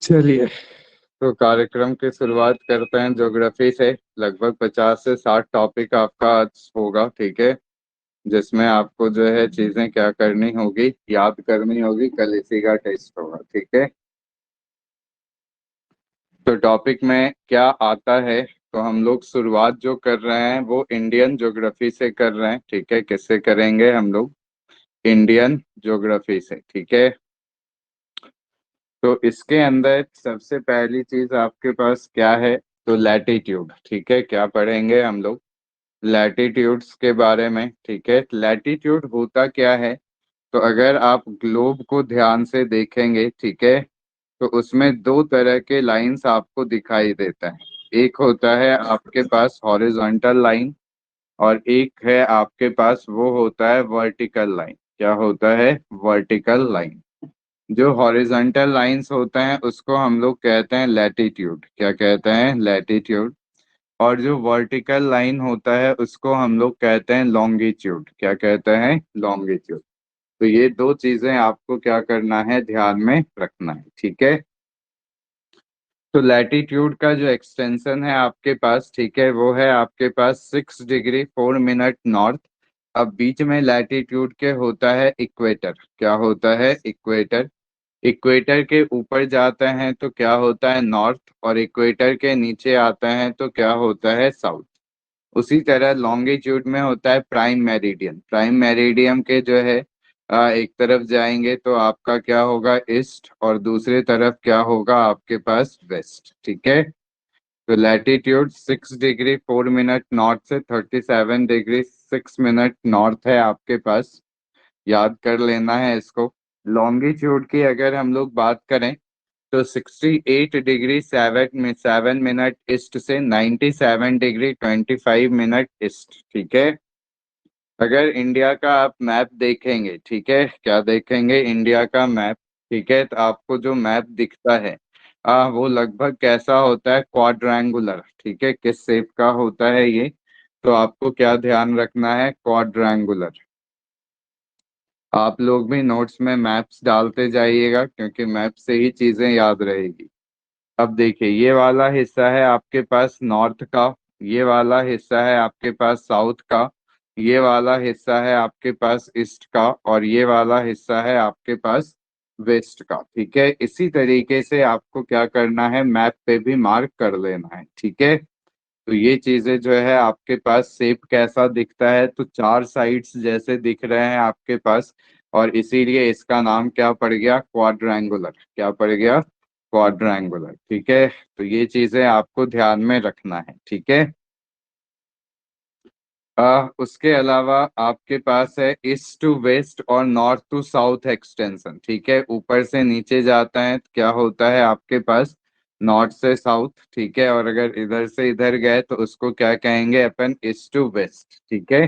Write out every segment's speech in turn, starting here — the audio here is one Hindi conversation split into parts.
चलिए, तो कार्यक्रम की शुरुआत करते हैं ज्योग्राफी से। लगभग 50 से 60 टॉपिक आपका आज होगा, ठीक है। जिसमें आपको जो है चीजें क्या करनी होगी, याद करनी होगी। कल इसी का टेस्ट होगा, ठीक है। तो टॉपिक में क्या आता है, तो हम लोग शुरुआत जो कर रहे हैं वो इंडियन ज्योग्राफी से कर रहे हैं, ठीक है। किससे करेंगे हम लोग? इंडियन ज्योग्राफी से, ठीक है। तो इसके अंदर सबसे पहली चीज आपके पास क्या है, तो लैटिट्यूड, ठीक है। क्या पढ़ेंगे हम लोग? लैटिट्यूड्स के बारे में, ठीक है। लैटिट्यूड होता क्या है, तो अगर आप ग्लोब को ध्यान से देखेंगे, ठीक है, तो उसमें दो तरह के लाइंस आपको दिखाई देता है। एक होता है आपके पास हॉरिजॉन्टल लाइन, और एक है आपके पास वो होता है वर्टिकल लाइन। क्या होता है? Vertical line. जो हॉरिजॉन्टल लाइंस होते हैं उसको हम लोग कहते हैं लैटिट्यूड। क्या कहते हैं? लैटिट्यूड। और जो वर्टिकल लाइन होता है उसको हम लोग कहते हैं लॉन्गिट्यूड। क्या कहते हैं? लॉन्गिट्यूड। तो ये दो चीजें आपको क्या करना है, ध्यान में रखना है, ठीक है। तो लैटिट्यूड का जो एक्सटेंशन है आपके पास, ठीक है, वो है आपके पास 6 डिग्री 4 मिनट नॉर्थ। अब बीच में लैटिट्यूड के होता है इक्वेटर। क्या होता है? इक्वेटर। इक्वेटर के ऊपर जाते हैं तो क्या होता है? नॉर्थ। और इक्वेटर के नीचे आते हैं तो क्या होता है? साउथ। उसी तरह लॉन्गिट्यूड में होता है प्राइम मेरिडियन। प्राइम मेरिडियन के जो है एक तरफ जाएंगे तो आपका क्या होगा? ईस्ट, और दूसरी तरफ क्या होगा आपके पास? वेस्ट, ठीक है। तो लैटिट्यूड 6 डिग्री 4 मिनट नॉर्थ से 37 डिग्री 6 मिनट नॉर्थ है आपके पास। याद कर लेना है इसको। लॉन्गिट्यूड की अगर हम लोग बात करें तो 68 डिग्री 7 मिनट ईस्ट से 97 डिग्री 25 मिनट ईस्ट, ठीक है। अगर इंडिया का आप मैप देखेंगे, ठीक है, क्या देखेंगे? इंडिया का मैप, ठीक है, तो आपको जो मैप दिखता है वो लगभग कैसा होता है? क्वाड्रेंगुलर, ठीक है। किस शेप का होता है ये? तो आपको क्या ध्यान रखना है? क्वाड्रेंगुलर। आप लोग भी नोट्स में मैप्स डालते जाइएगा, क्योंकि मैप से ही चीजें याद रहेगी। अब देखिए, ये वाला हिस्सा है आपके पास नॉर्थ का, ये वाला हिस्सा है आपके पास साउथ का, ये वाला हिस्सा है आपके पास ईस्ट का, और ये वाला हिस्सा है आपके पास वेस्ट का, ठीक है। इसी तरीके से आपको क्या करना है, मैप पे भी मार्क कर लेना है, ठीक है। तो ये चीजें जो है आपके पास शेप कैसा दिखता है, तो चार साइड्स जैसे दिख रहे हैं आपके पास, और इसीलिए इसका नाम क्या पड़ गया? क्वाड्रेंगुलर। क्या पड़ गया? क्वाड्रेंगुलर, ठीक है। तो ये चीजें आपको ध्यान में रखना है, ठीक है। उसके अलावा आपके पास है ईस्ट टू वेस्ट और नॉर्थ टू साउथ एक्सटेंशन, ठीक है। ऊपर से नीचे जाता है तो क्या होता है आपके पास? नॉर्थ से साउथ, ठीक है। और अगर इधर से इधर गए तो उसको क्या कहेंगे अपन? ईस्ट टू वेस्ट, ठीक है।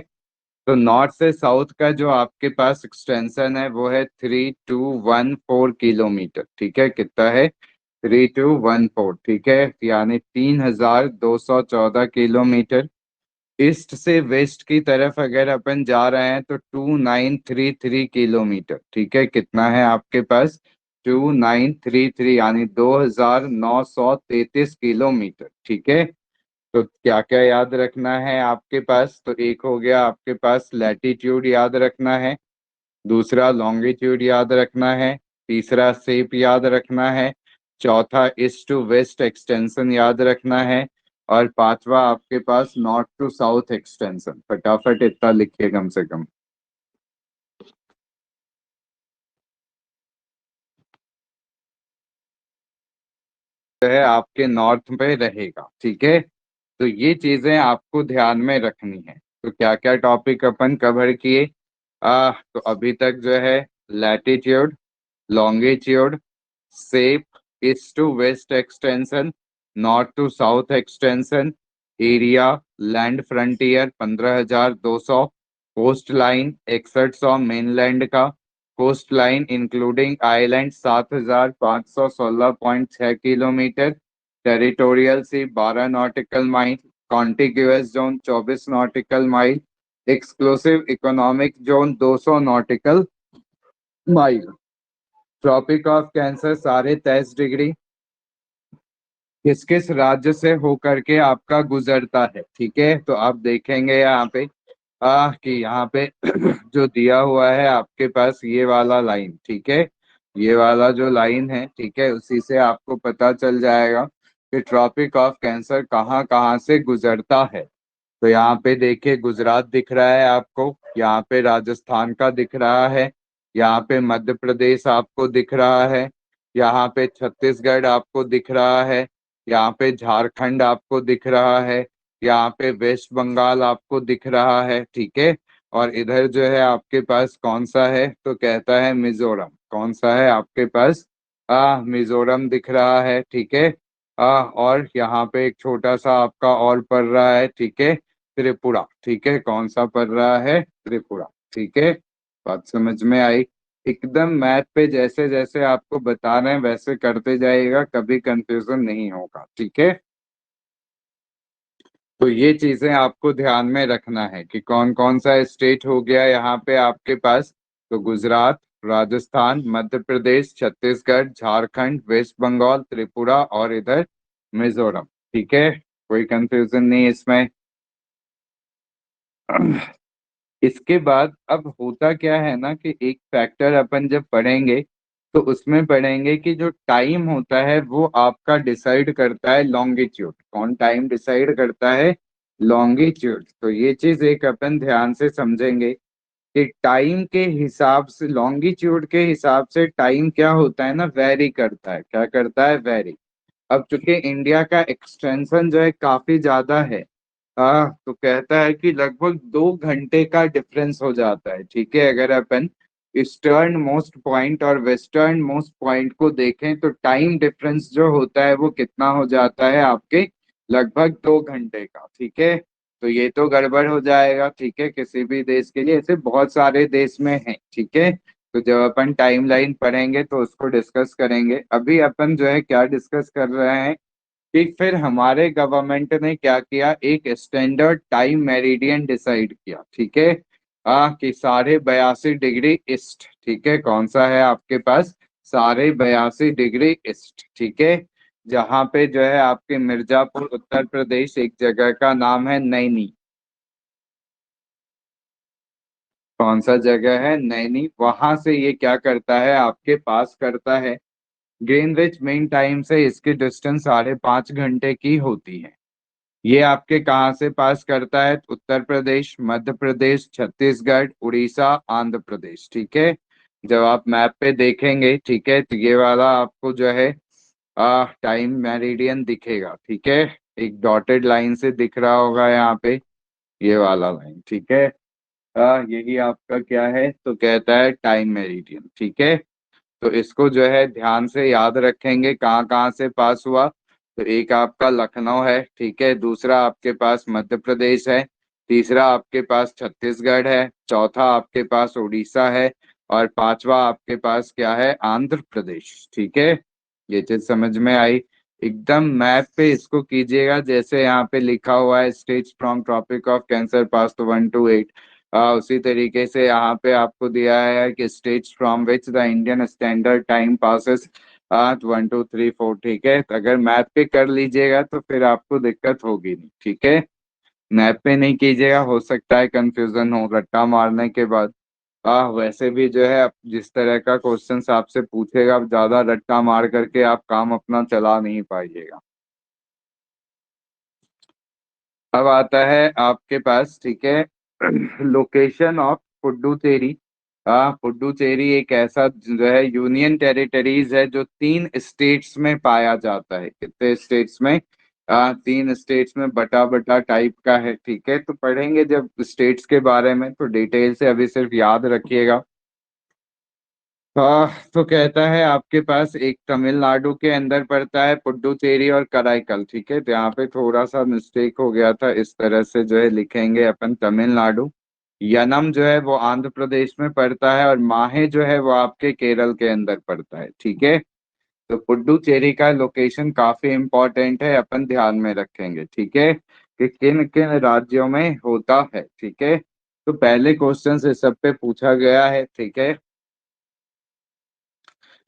तो नॉर्थ से साउथ का जो आपके पास एक्सटेंशन है वो है 3214 किलोमीटर, ठीक है। कितना है? 3214, ठीक है, यानी 3214 किलोमीटर। ईस्ट से वेस्ट की तरफ अगर अपन जा रहे हैं तो 2933 किलोमीटर, ठीक है। कितना है आपके पास? 2933, यानी 2933 किलोमीटर, ठीक है। तो क्या क्या याद रखना है आपके पास? तो एक हो गया आपके पास लैटिट्यूड याद रखना है, दूसरा लॉन्गिट्यूड याद रखना है, तीसरा शेप याद रखना है, चौथा ईस्ट टू वेस्ट एक्सटेंशन याद रखना है, और पांचवा आपके पास नॉर्थ टू साउथ एक्सटेंशन। फटाफट इतना लिखिए कम से कम। जो है आपके नॉर्थ पे रहेगा, ठीक है। तो ये चीजें आपको ध्यान में रखनी है। तो क्या क्या टॉपिक अपन कवर किए? तो अभी तक जो है latitude, longitude, shape, east to west extension, north to south extension, area, land frontier 15,200, coast line 6100 mainland का, coast line including island 7,516.6 kilometre, territorial sea 12 nautical mile, contiguous zone 24 nautical mile, exclusive economic zone 200 nautical mile, tropic of cancer 23.5 degree, किस किस राज्य से होकर के आपका गुजरता है, ठीक है। तो आप देखेंगे यहाँ पे कि यहाँ पे जो दिया हुआ है आपके पास ये वाला लाइन, ठीक है। ये वाला जो लाइन है, ठीक है, उसी से आपको पता चल जाएगा कि ट्रॉपिक ऑफ कैंसर कहाँ कहाँ से गुजरता है। तो यहाँ पे देखिए गुजरात दिख रहा है आपको, यहाँ पे राजस्थान का दिख रहा है, यहाँ पे मध्य प्रदेश आपको दिख रहा है, यहाँ पे छत्तीसगढ़ आपको दिख रहा है, यहाँ पे झारखंड आपको दिख रहा है, यहाँ पे वेस्ट बंगाल आपको दिख रहा है, ठीक है। और इधर जो है आपके पास कौन सा है, तो कहता है मिजोरम। कौन सा है आपके पास, मिजोरम दिख रहा है, ठीक है। और यहाँ पे एक छोटा सा आपका और पड़ रहा है, ठीक है, त्रिपुरा, ठीक है। कौन सा पड़ रहा है, त्रिपुरा, ठीक है। बात समझ में आई। एकदम मैथ पे जैसे जैसे आपको बता रहे हैं वैसे करते जाइएगा, कभी कंफ्यूजन नहीं होगा, ठीक है। तो ये चीजें आपको ध्यान में रखना है कि कौन कौन सा स्टेट हो गया यहाँ पे आपके पास। तो गुजरात, राजस्थान, मध्य प्रदेश, छत्तीसगढ़, झारखंड, वेस्ट बंगाल, त्रिपुरा और इधर मिजोरम, ठीक है। कोई कंफ्यूजन नहीं इसमें। इसके बाद अब होता क्या है ना कि एक फैक्टर अपन जब पढ़ेंगे तो उसमें पढ़ेंगे कि जो टाइम होता है वो आपका डिसाइड करता है लॉन्गिट्यूड। कौन टाइम डिसाइड करता है, लॉन्गिट्यूड। तो ये चीज एक अपन ध्यान से समझेंगे कि टाइम के हिसाब से, लॉन्गिट्यूड के हिसाब से टाइम क्या होता है ना, वेरी करता है। क्या करता है, वेरी। अब चूंकि इंडिया का एक्सटेंशन जो है काफी ज्यादा है, तो कहता है कि लगभग 2 घंटे का डिफरेंस हो जाता है, ठीक है। अगर अपन ईस्टर्न मोस्ट पॉइंट और वेस्टर्न मोस्ट पॉइंट को देखें तो टाइम डिफरेंस जो होता है वो कितना हो जाता है आपके, लगभग 2 घंटे का, ठीक है। तो ये तो गड़बड़ हो जाएगा, ठीक है, किसी भी देश के लिए। ऐसे बहुत सारे देश में है, ठीक है। तो जब अपन टाइम लाइन पढ़ेंगे तो उसको डिस्कस करेंगे। अभी अपन जो है क्या डिस्कस कर रहे हैं कि फिर हमारे गवर्नमेंट ने क्या किया, एक स्टैंडर्ड टाइम मेरिडियन डिसाइड किया, ठीक है। कि 82.82 ईस्ट, ठीक है। कौन सा है आपके पास, 82.82 ईस्ट, ठीक है। जहाँ पे जो है आपके मिर्जापुर उत्तर प्रदेश, एक जगह का नाम है नैनी। कौन सा जगह है, नैनी। वहां से ये क्या करता है, आपके पास करता है ग्रीनविच मीन टाइम से इसकी डिस्टेंस 5.5 घंटे की होती है। ये आपके कहाँ से पास करता है, उत्तर प्रदेश, मध्य प्रदेश, छत्तीसगढ़, उड़ीसा, आंध्र प्रदेश, ठीक है। जब आप मैप पे देखेंगे, ठीक है, तो ये वाला आपको जो है टाइम मेरिडियन दिखेगा, ठीक है। एक डॉटेड लाइन से दिख रहा होगा यहाँ पे, ये वाला लाइन, ठीक है। यही आपका क्या है, तो कहता है टाइम मेरिडियन, ठीक है। तो इसको जो है ध्यान से याद रखेंगे कहाँ कहाँ से पास हुआ। तो एक आपका लखनऊ है, ठीक है, दूसरा आपके पास मध्य प्रदेश है, तीसरा आपके पास छत्तीसगढ़ है, चौथा आपके पास उड़ीसा है, और पांचवा आपके पास क्या है, आंध्र प्रदेश, ठीक है। ये चीज समझ में आई। एकदम मैप पे इसको कीजिएगा जैसे यहाँ पे लिखा हुआ है, stage from tropic of cancer pass तो 1 to 8। उसी तरीके से यहाँ पे आपको दिया है कि states from which the Indian standard time passes 1 2 3 4, ठीक है। तो अगर मैप पे कर लीजिएगा तो फिर आपको दिक्कत होगी नहीं, ठीक है। मैप पे नहीं कीजिएगा, हो सकता है कंफ्यूजन हो रट्टा मारने के बाद। वैसे भी जो है जिस तरह का क्वेश्चन आपसे पूछेगा, आप ज्यादा रट्टा मार करके आप काम अपना चला नहीं पाइएगा। अब आता है आपके पास, ठीक है, लोकेशन ऑफ पुडुचेरी। पुडुचेरी एक ऐसा जो है यूनियन टेरिटरीज है जो 3 स्टेट्स में पाया जाता है। कितने स्टेट्स में, 3 स्टेट्स में बटा बटा टाइप का है, ठीक है। तो पढ़ेंगे जब स्टेट्स के बारे में तो डिटेल से, अभी सिर्फ याद रखिएगा। तो कहता है आपके पास एक तमिलनाडु के अंदर पड़ता है पुडुचेरी और कराईकल, ठीक है। तो यहाँ पे थोड़ा सा मिस्टेक हो गया था, इस तरह से जो है लिखेंगे अपन तमिलनाडु। यनम जो है वो आंध्र प्रदेश में पड़ता है, और माहे जो है वो आपके केरल के अंदर पड़ता है, ठीक है। तो पुडुचेरी का लोकेशन काफी इंपॉर्टेंट है, अपन ध्यान में रखेंगे, ठीक है, कि किन किन राज्यों में होता है, ठीक है। तो पहले क्वेश्चन से सब पे पूछा गया है, ठीक है।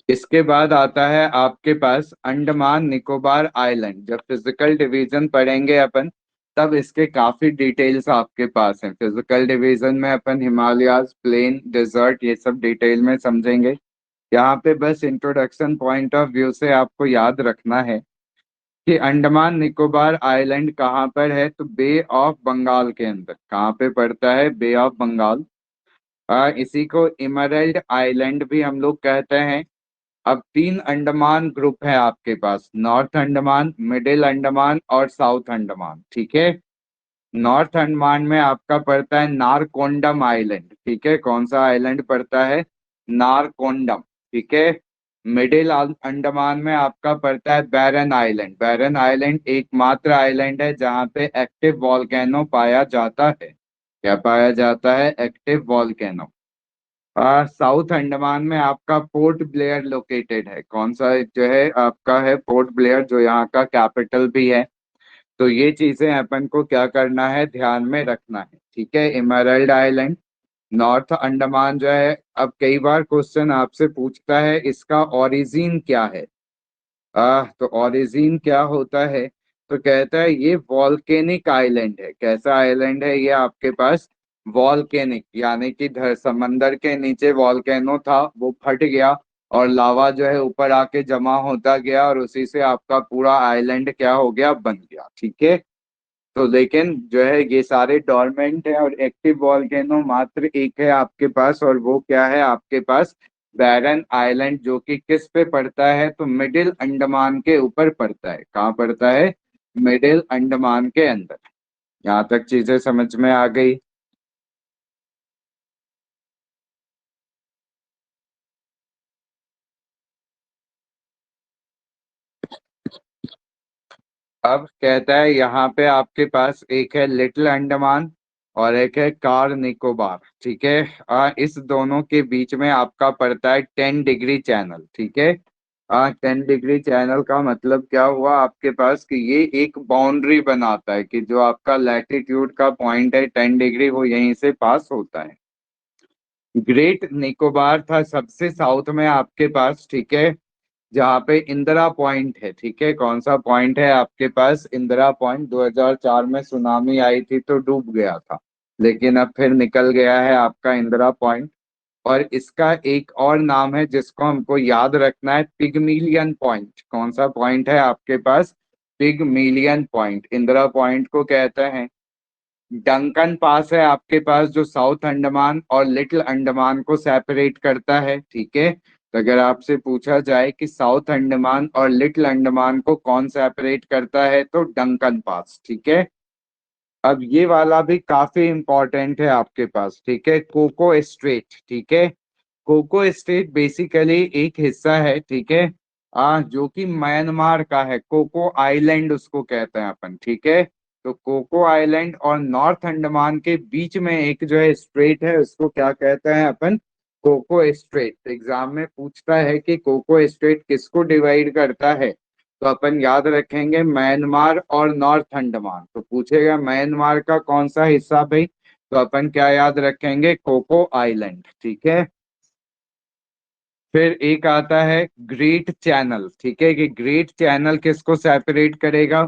इसके बाद आता है आपके पास अंडमान निकोबार आइलैंड। जब फिजिकल डिवीजन पढ़ेंगे अपन, तब इसके काफी डिटेल्स आपके पास हैं। फिजिकल डिवीजन में अपन हिमालयाज, प्लेन, डेजर्ट, ये सब डिटेल में समझेंगे। यहाँ पे बस इंट्रोडक्शन पॉइंट ऑफ व्यू से आपको याद रखना है कि अंडमान निकोबार आइलैंड कहाँ पर है, तो बे ऑफ बंगाल के अंदर। कहाँ पे पड़ता है? बे ऑफ बंगाल। इसी को इमरल्ड आइलैंड भी हम लोग कहते हैं। अब तीन अंडमान ग्रुप है आपके पास, नॉर्थ अंडमान, मिडिल अंडमान और साउथ अंडमान। ठीक है। नॉर्थ अंडमान में आपका पड़ता है नारकोंडम आइलैंड। ठीक है। कौन सा आइलैंड पड़ता है? नारकोंडम। ठीक है। मिडिल अंडमान में आपका पड़ता है बैरन आइलैंड। बैरन आइलैंड एकमात्र आइलैंड है जहाँ पे एक्टिव वॉल्केनो पाया जाता है। क्या पाया जाता है? Active volcano. साउथ अंडमान में आपका पोर्ट ब्लेयर लोकेटेड है। कौन सा जो है आपका? है पोर्ट ब्लेयर, जो यहाँ का कैपिटल भी है। तो ये चीजें अपन को क्या करना है? ध्यान में रखना है। ठीक है। इमरल्ड आइलैंड, नॉर्थ अंडमान जो है। अब कई बार क्वेश्चन आपसे पूछता है इसका ओरिजिन क्या है। तो ओरिजिन क्या होता है? तो कहता है ये वॉल्केनिक आइलैंड है। कैसा आइलैंड है ये आपके पास? वॉल्केनिक, यानी कि समंदर के नीचे वॉल्केनो था, वो फट गया और लावा जो है ऊपर आके जमा होता गया, और उसी से आपका पूरा आइलैंड क्या हो गया? बन गया। ठीक है। तो लेकिन जो है ये सारे डोरमेंट है, और एक्टिव वॉल्केनो मात्र एक है आपके पास, और वो क्या है आपके पास? बैरन आइलैंड, जो कि किस पे पड़ता है? तो मिडिल अंडमान के ऊपर पड़ता है। कहाँ पड़ता है? मिडिल अंडमान के अंदर। यहाँ तक चीजें समझ में आ गई? अब कहता है यहाँ पे आपके पास एक है लिटिल अंडमान और एक है कार निकोबार। ठीक है। इस दोनों के बीच में आपका पड़ता है 10 डिग्री चैनल। ठीक है। 10 डिग्री चैनल का मतलब क्या हुआ आपके पास? कि ये एक बाउंड्री बनाता है कि जो आपका लैटिट्यूड का पॉइंट है 10 डिग्री, वो यहीं से पास होता है। ग्रेट निकोबार था सबसे साउथ में आपके पास। ठीक है। जहाँ पे इंदिरा पॉइंट है। ठीक है। कौन सा पॉइंट है आपके पास? इंदिरा पॉइंट। 2004 में सुनामी आई थी तो डूब गया था, लेकिन अब फिर निकल गया है आपका इंदिरा पॉइंट। और इसका एक और नाम है जिसको हमको याद रखना है, पिगमिलियन पॉइंट। कौन सा पॉइंट है आपके पास? पिगमिलियन पॉइंट। इंदिरा पॉइंट को कहते हैं। डंकन पास है आपके पास, जो साउथ अंडमान और लिटिल अंडमान को सेपरेट करता है। ठीक है। तो अगर आपसे पूछा जाए कि साउथ अंडमान और लिटिल अंडमान को कौन सेपरेट करता है, तो डंकन पास। ठीक है। अब ये वाला भी काफी इंपॉर्टेंट है आपके पास। ठीक है। Coco strait. ठीक है। कोको स्टेट बेसिकली एक हिस्सा है। ठीक है। जो कि म्यांमार का है। कोको आइलैंड उसको कहते हैं अपन। ठीक है। तो कोको आइलैंड और नॉर्थ अंडमान के बीच में एक जो है स्ट्रेट है, उसको क्या कहते हैं अपन? Coco strait. तो एग्जाम में पूछता है कि कोको स्ट्रेट किसको डिवाइड करता है, तो अपन याद रखेंगे म्यांमार और नॉर्थ अंडमान। तो पूछेगा म्यांमार का कौन सा हिस्सा भाई, तो अपन क्या याद रखेंगे? Coco island. ठीक है। फिर एक आता है ग्रेट चैनल। ठीक है। कि ग्रेट चैनल किसको सेपरेट करेगा?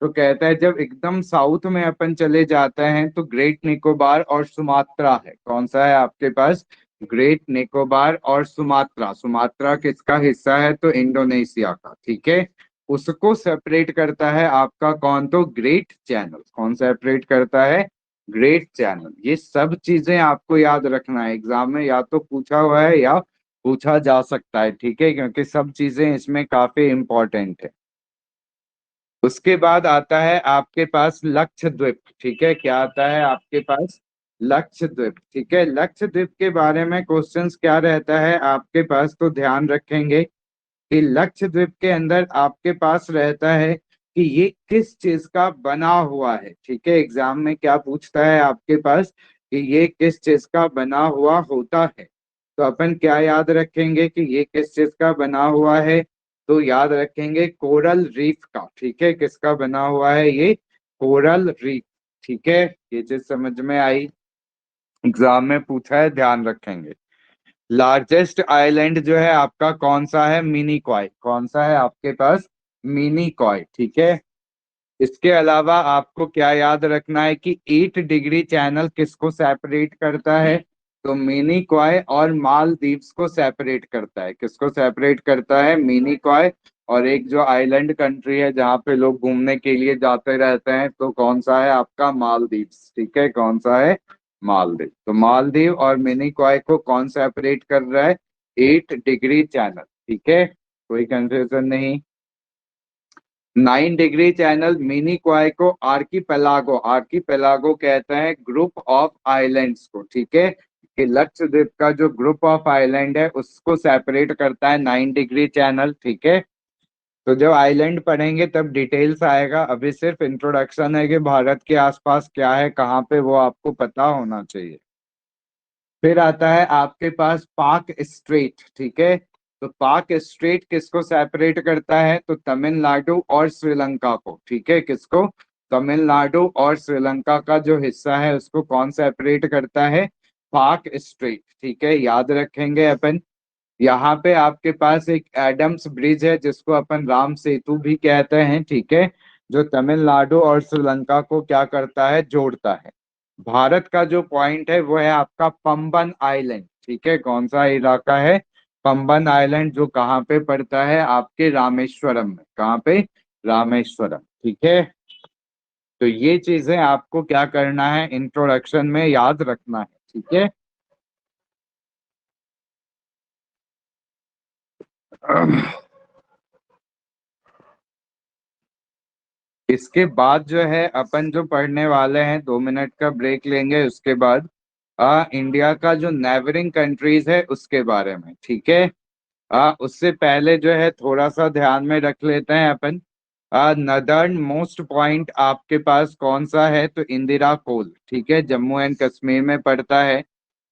तो कहता है जब एकदम साउथ में अपन चले जाते हैं तो ग्रेट निकोबार और सुमात्रा है। कौन सा है आपके पास? ग्रेट निकोबार और सुमात्रा। सुमात्रा किसका हिस्सा है? तो इंडोनेशिया का। ठीक है। उसको सेपरेट करता है आपका कौन? तो ग्रेट चैनल। कौन सेपरेट करता है? Great channel. ये सब चीजें आपको याद रखना है, एग्जाम में या तो पूछा हुआ है या पूछा जा सकता है। ठीक है। क्योंकि सब चीजें इसमें काफी इंपॉर्टेंट है। उसके बाद आता है आपके पास लक्षद्वीप। ठीक है। क्या आता है आपके पास? लक्षद्वीप। ठीक है। लक्षद्वीप के बारे में क्वेश्चंस क्या रहता है आपके पास, तो ध्यान रखेंगे कि लक्षद्वीप के अंदर आपके पास रहता है कि ये किस चीज का बना हुआ है। ठीक है। एग्जाम में क्या पूछता है आपके पास कि ये किस चीज का बना हुआ होता है, तो अपन क्या याद रखेंगे कि ये किस चीज का बना हुआ है? तो याद रखेंगे कोरल रीफ का। ठीक है। किसका बना हुआ है ये? Coral reef. ठीक है। ये चीज समझ में आई? एग्जाम में पूछा है, ध्यान रखेंगे। लार्जेस्ट आइलैंड जो है आपका कौन सा है? मिनिकॉय। कौन सा है आपके पास? मिनिकॉय, ठीक है। इसके अलावा आपको क्या याद रखना है कि 8 डिग्री चैनल किसको सेपरेट करता है? तो मिनिकॉय और मालदीव्स को सेपरेट करता है। किसको सेपरेट करता है? मिनिकॉय। और एक जो आइलैंड कंट्री है जहाँ पे लोग घूमने के लिए जाते रहते हैं, तो कौन सा है आपका? मालदीव्स, ठीक है। कौन सा है? मालदीव। तो मालदीव और मिनिकॉय को कौन सेपरेट कर रहा है? 8 डिग्री चैनल, ठीक है। कोई कंफ्यूजन नहीं। 9 डिग्री चैनल मिनिकॉय को आर्कीपेलागो, आर्कीपेलागो कहते हैं ग्रुप ऑफ आइलैंड्स को, ठीक है। कि लक्षद्वीप का जो ग्रुप ऑफ आइलैंड है उसको सेपरेट करता है 9 डिग्री चैनल, ठीक है। तो जब आइलैंड पढ़ेंगे तब डिटेल्स आएगा, अभी सिर्फ इंट्रोडक्शन है कि भारत के आसपास क्या है, कहाँ पे, वो आपको पता होना चाहिए। फिर आता है आपके पास पाक स्ट्रेट, ठीक है। तो पाक स्ट्रेट किसको सेपरेट करता है? तो तमिलनाडु और श्रीलंका को, ठीक है। किसको? तमिलनाडु और श्रीलंका का जो हिस्सा है उसको कौन सेपरेट करता है? पाक स्ट्रेट, ठीक है। याद रखेंगे अपन। यहाँ पे आपके पास एक एडम्स ब्रिज है जिसको अपन राम सेतु भी कहते हैं, ठीक है। जो तमिलनाडु और श्रीलंका को क्या करता है? जोड़ता है। भारत का जो पॉइंट है वो है आपका पंबन आइलैंड, ठीक है। कौन सा इलाका है? पंबन आइलैंड, जो कहाँ पे पड़ता है? आपके रामेश्वरम में। कहाँ पे? रामेश्वरम, ठीक है। तो ये चीजें आपको क्या करना है? इंट्रोडक्शन में याद रखना है, ठीक है। इसके बाद जो है अपन जो पढ़ने वाले हैं, 2 मिनट का ब्रेक लेंगे, उसके बाद इंडिया का जो नेबरिंग कंट्रीज है उसके बारे में, ठीक है। उससे पहले जो है थोड़ा सा ध्यान में रख लेते हैं अपन। नदर्न मोस्ट पॉइंट आपके पास कौन सा है? तो इंदिरा कोल, ठीक है। जम्मू एंड कश्मीर में पड़ता है।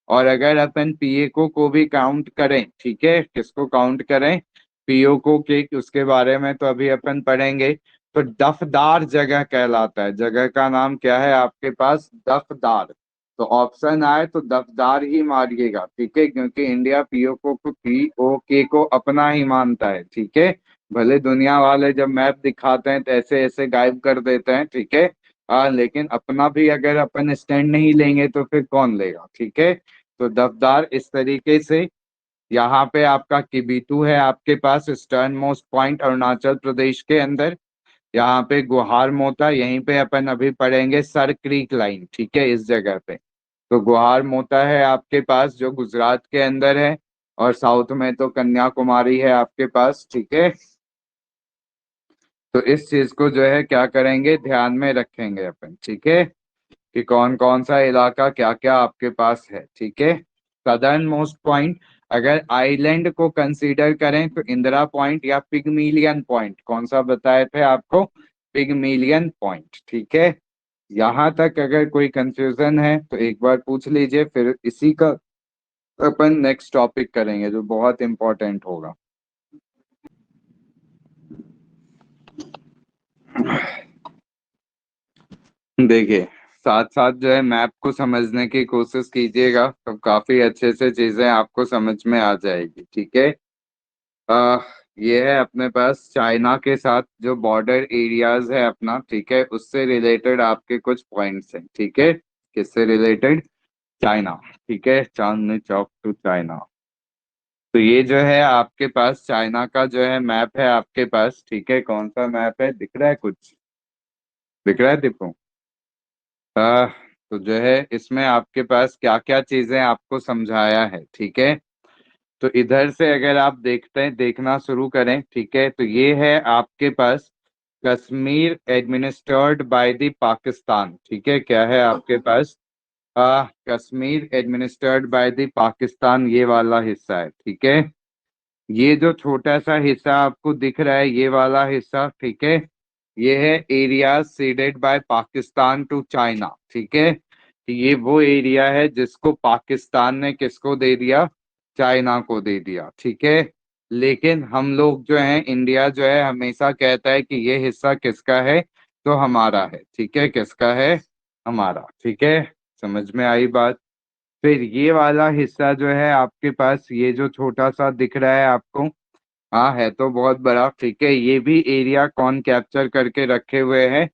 और अगर अपन पीएको को भी काउंट करें, ठीक है, किसको काउंट करें? पीओको के, उसके बारे में तो अभी अपन पढ़ेंगे। तो दफदार जगह कहलाता है। जगह का नाम क्या है आपके पास? दफदार। तो ऑप्शन आए तो दफदार ही मारिएगा, ठीक है, क्योंकि इंडिया पीओके को अपना ही मानता है, ठीक है। भले दुनिया वाले जब मैप दिखाते हैं तो ऐसे ऐसे गायब कर देते हैं, ठीक है। लेकिन अपना भी अगर अपन स्टैंड नहीं लेंगे तो फिर कौन लेगा, ठीक है। तो दफदार इस तरीके से। यहाँ पे आपका किबिथु है आपके पास, eastern most point Arunachal Pradesh के अंदर। यहाँ पे गुहार मोता, यहीं पे अपन अभी पढ़ेंगे सर क्रीक लाइन, ठीक है, इस जगह पे। तो गुहार मोता है आपके पास जो गुजरात के अंदर है। और साउथ में तो कन्याकुमारी है आपके पास, ठीक है। तो इस चीज को जो है क्या करेंगे? ध्यान में रखेंगे अपन, ठीक है। कि कौन कौन सा इलाका क्या क्या आपके पास है, ठीक है। सदर्न मोस्ट पॉइंट, अगर आइलैंड को कंसीडर करें तो इंदिरा पॉइंट या पिगमिलियन पॉइंट, कौन सा बताए थे आपको? पिगमिलियन पॉइंट, ठीक है। यहाँ तक अगर कोई कंफ्यूजन है तो एक बार पूछ लीजिए, फिर इसी का अपन नेक्स्ट टॉपिक करेंगे जो बहुत इंपॉर्टेंट होगा। देखिए, साथ साथ जो है मैप को समझने की कोशिश कीजिएगा, तो काफी अच्छे से चीजें आपको समझ में आ जाएगी, ठीक है। आ, ये है अपने पास चाइना के साथ जो बॉर्डर एरियाज है अपना, ठीक है, उससे रिलेटेड आपके कुछ पॉइंट्स हैं, ठीक है। किससे रिलेटेड? चाइना, ठीक है। Chandni Chowk to China. तो ये जो है आपके पास चाइना का जो है मैप है आपके पास, ठीक है। कौन सा मैप है? दिख रहा है कुछ? दिख रहा है दीपू? आ, तो जो है इसमें आपके पास क्या क्या चीजें आपको समझाया है, ठीक है। तो इधर से अगर आप देखते हैं, देखना शुरू करें, ठीक है, तो ये है आपके पास Kashmir administered by the Pakistan, ठीक है। क्या है आपके पास? Kashmir administered by the Pakistan, ये वाला हिस्सा है, ठीक है। ये जो छोटा सा हिस्सा आपको दिख रहा है, ये वाला हिस्सा, ठीक है, ये है area ceded by Pakistan to China, ठीक है। ये वो एरिया है जिसको पाकिस्तान ने किसको दे दिया? चाइना को दे दिया, ठीक है। लेकिन हम लोग जो है, इंडिया जो है, हमेशा कहता है कि ये हिस्सा किसका है? तो हमारा है, ठीक है। किसका है? हमारा, ठीक है। समझ में आई बात? फिर ये वाला हिस्सा जो है आपके पास, ये जो छोटा सा दिख रहा है आपको, हाँ है तो बहुत बड़ा, ठीक है। ये भी एरिया कौन कैप्चर करके रखे हुए है?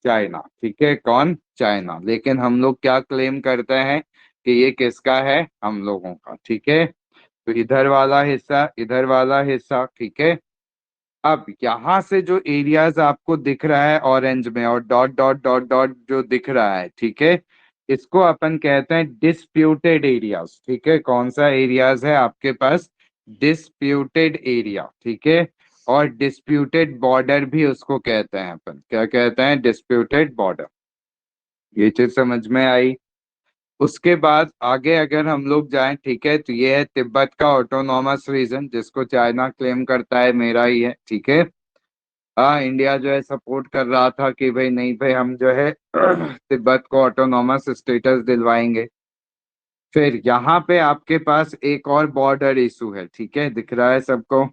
चाइना, ठीक है। कौन? चाइना। लेकिन हम लोग क्या क्लेम करते हैं कि ये किसका है? हम लोगों का, ठीक है। तो इधर वाला हिस्सा, इधर वाला हिस्सा, ठीक है। अब यहाँ से जो एरियाज आपको दिख रहा है ऑरेंज में, और डॉट डॉट डॉट डॉट जो दिख रहा है, ठीक है, इसको अपन कहते हैं डिस्प्यूटेड एरियाज, ठीक है। कौन सा एरियाज है आपके पास? डिस्प्यूटेड एरिया, ठीक है। और डिस्प्यूटेड बॉर्डर भी उसको कहते हैं अपन, क्या कहते हैं? Disputed border. ये चीज समझ में आई? उसके बाद आगे अगर हम लोग जाएं, ठीक है, तो ये है तिब्बत का ऑटोनॉमस रीजन, जिसको चाइना क्लेम करता है मेरा ही है, ठीक है। हाँ, इंडिया जो है सपोर्ट कर रहा था कि भाई नहीं भाई, हम जो है तिब्बत को ऑटोनॉमस स्टेटस दिलवाएंगे। फिर यहाँ पे आपके पास एक और बॉर्डर इशू है, ठीक है, दिख रहा है सबको?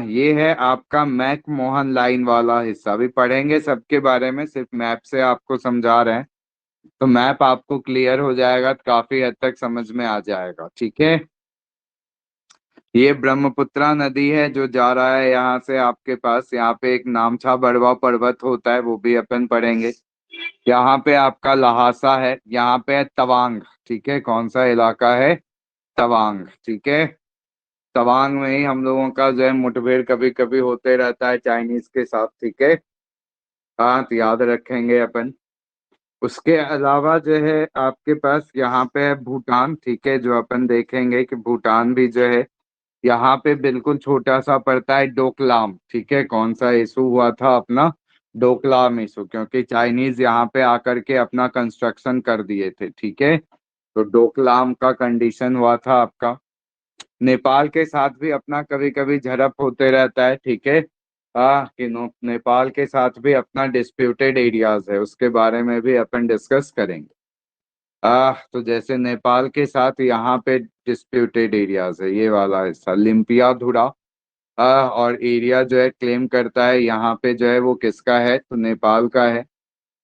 ये है आपका मैक मोहन लाइन वाला हिस्सा। अभी पढ़ेंगे सबके बारे में, सिर्फ मैप से आपको समझा रहे हैं। तो मैप आपको क्लियर हो जाएगा तो काफी हद तक समझ में आ जाएगा, ठीक है। ये ब्रह्मपुत्रा नदी है जो जा रहा है यहाँ से आपके पास। यहाँ पे एक नामछा बड़वा पर्वत होता है, वो भी अपन पढ़ेंगे। यहाँ पे आपका लहासा है, यहाँ पे है तवांग, ठीक है। कौन सा इलाका है? तवांग, ठीक है। तवांग में ही हम लोगों का जो है मुठभेड़ कभी कभी होते रहता है चाइनीज के साथ, ठीक है। हाँ, तो याद रखेंगे अपन। उसके अलावा जो है आपके पास यहाँ पे है भूटान, ठीक है, जो अपन देखेंगे कि भूटान भी जो है यहाँ पे बिल्कुल छोटा सा पड़ता है, डोकलाम, ठीक है। कौन सा इशू हुआ था अपना? डोकलाम इशू, क्योंकि चाइनीज यहाँ पे आकर के अपना कंस्ट्रक्शन कर दिए थे, ठीक है। तो डोकलाम का कंडीशन हुआ था आपका। नेपाल के साथ भी अपना कभी कभी झड़प होते रहता है, ठीक है। कि नेपाल के साथ भी अपना डिस्प्यूटेड एरियाज है, उसके बारे में भी अपन डिस्कस करेंगे। तो जैसे नेपाल के साथ यहाँ पे डिस्प्यूटेड एरियाज है, ये वाला हिस्सा लिम्पिया धुरा। और एरिया जो है क्लेम करता है यहाँ पे जो है वो किसका है? तो नेपाल का है।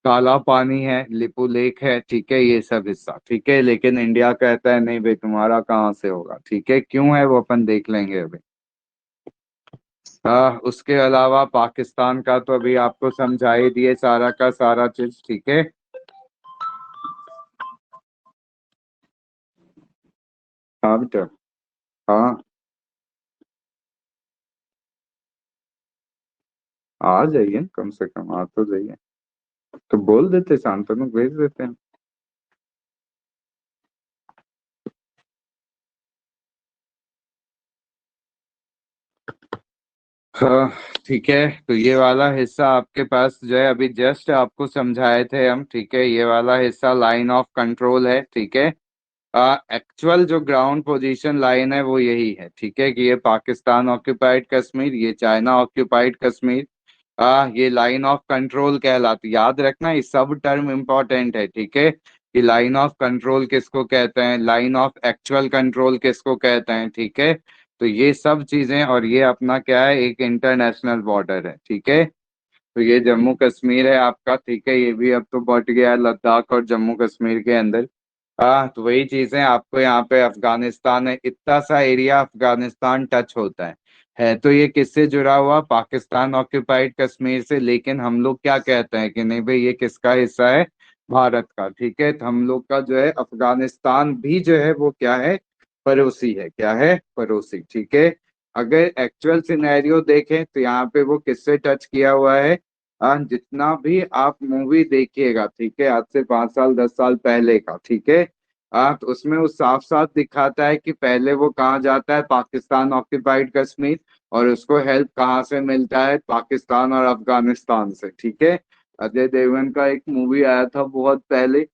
काला पानी है, लिपू लेक है, ठीक है, ये सब हिस्सा, ठीक है। लेकिन इंडिया कहता है नहीं भाई, तुम्हारा कहाँ से होगा, ठीक है। क्यों है वो अपन देख लेंगे अभी। उसके अलावा पाकिस्तान का तो अभी आपको समझा ही दिए सारा का सारा चीज, ठीक है। हाँ बेटा। हाँ, आ जाइए कम से कम, आ तो जाइए। तो बोल देते, शांतनु भेज देते हैं। हाँ, ठीक है। तो ये वाला हिस्सा आपके पास जो है अभी जस्ट आपको समझाए थे हम, ठीक है। ये वाला हिस्सा लाइन ऑफ कंट्रोल है, ठीक है। एक्चुअल जो ग्राउंड पोजीशन लाइन है वो यही है, ठीक है, कि ये पाकिस्तान ऑक्यूपाइड कश्मीर, ये चाइना ऑक्यूपाइड कश्मीर। ये लाइन ऑफ कंट्रोल कहलाती, याद रखना ये सब टर्म इंपॉर्टेंट है, ठीक है। कि लाइन ऑफ कंट्रोल किसको कहते हैं, लाइन ऑफ एक्चुअल कंट्रोल किसको कहते हैं, ठीक है। तो ये सब चीजें, और ये अपना क्या है? एक इंटरनेशनल बॉर्डर है, ठीक है। तो ये जम्मू कश्मीर है आपका, ठीक है। ये भी अब तो बट गया है लद्दाख और जम्मू कश्मीर के अंदर। तो वही चीजें आपको यहाँ पे अफगानिस्तान है, इतना सा एरिया अफगानिस्तान टच होता है तो ये किससे जुड़ा हुआ? पाकिस्तान ऑक्यूपाइड कश्मीर से। लेकिन हम लोग क्या कहते हैं कि नहीं भाई, ये किसका हिस्सा है? भारत का, ठीक है। तो हम लोग का जो है अफगानिस्तान भी जो है वो क्या है? पड़ोसी है, क्या है? पड़ोसी, ठीक है। अगर एक्चुअल सिनेरियो देखें तो यहाँ पे वो किससे टच किया हुआ है? जितना भी आप मूवी देखिएगा, ठीक है, आज से 5 साल 10 साल पहले का, ठीक है। तो उसमें वो साफ साफ दिखाता है कि पहले वो कहाँ जाता है? पाकिस्तान ऑक्यूपाइड कश्मीर। और उसको हेल्प कहाँ से मिलता है? पाकिस्तान और अफगानिस्तान से, ठीक है। अजय देवगन का एक मूवी आया था बहुत पहले,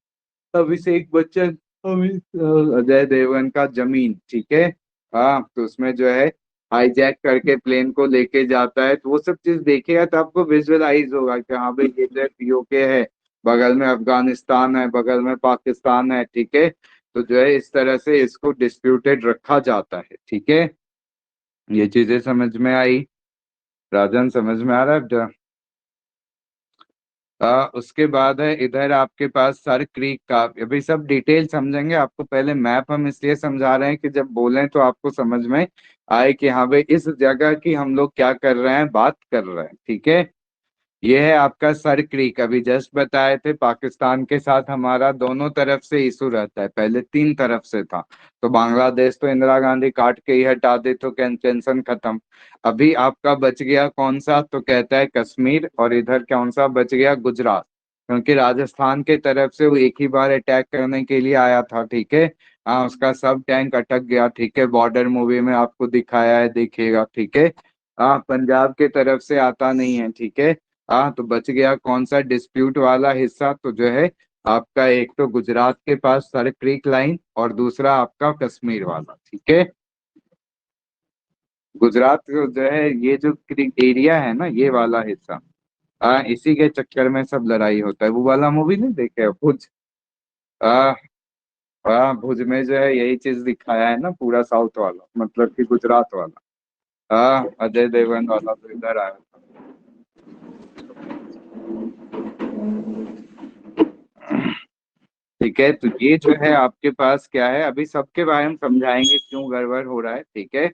अभिषेक बच्चन, अजय देवगन का जमीन, ठीक है। तो उसमें जो है हाईजैक करके प्लेन को लेके जाता है, तो वो सब चीज देखेगा तो आपको विजुअलाइज होगा कि हाँ भाई ये जो पीओके है, बगल में अफगानिस्तान है, बगल में पाकिस्तान है, ठीक है। तो जो है इस तरह से इसको डिस्प्यूटेड रखा जाता है, ठीक है। ये चीजें समझ में आई? राजन समझ में आ रहा है बेटा? उसके बाद है इधर आपके पास सर क्रीक का, अभी सब डिटेल समझेंगे। आपको पहले मैप हम इसलिए समझा रहे हैं कि जब बोलें तो आपको समझ में आए कि हाँ भाई इस जगह की हम लोग क्या कर रहे हैं, बात कर रहे हैं, ठीक है। ये है आपका सर क्रीक, अभी जस्ट बताए थे पाकिस्तान के साथ हमारा दोनों तरफ से इशू रहता है, पहले तीन तरफ से था। तो बांग्लादेश तो इंदिरा गांधी काट के ही हटा दे तो टेंशन खत्म। अभी आपका बच गया कौन सा, तो कहता है कश्मीर, और इधर कौन सा बच गया, गुजरात। क्योंकि राजस्थान के तरफ से वो एक ही बार अटैक करने के लिए आया था, ठीक है। हाँ, उसका सब टैंक अटक गया, ठीक है। बॉर्डर मूवी में आपको दिखाया है, देखिएगा, ठीक है। हाँ, पंजाब के तरफ से आता नहीं है, ठीक है। हाँ, तो बच गया कौन सा डिस्प्यूट वाला हिस्सा, तो जो है आपका एक तो गुजरात के पास सर क्रीक लाइन, और दूसरा आपका कश्मीर वाला, ठीक है। गुजरात को जो है ये जो क्रीक एरिया है ना, ये वाला हिस्सा, हाँ, इसी के चक्कर में सब लड़ाई होता है। वो वाला मूवी नहीं देखे हो, भुज? हाँ। हाँ, भुज में जो है यही चीज दिखाया है ना, पूरा साउथ वाला, मतलब कि गुजरात वाला। हाँ, अजय देवगन वाला तो इधर आया था। ठीक है, तो ये जो है आपके पास क्या है, अभी सबके बारे में समझाएंगे क्यों गड़बड़ हो रहा है, ठीक है।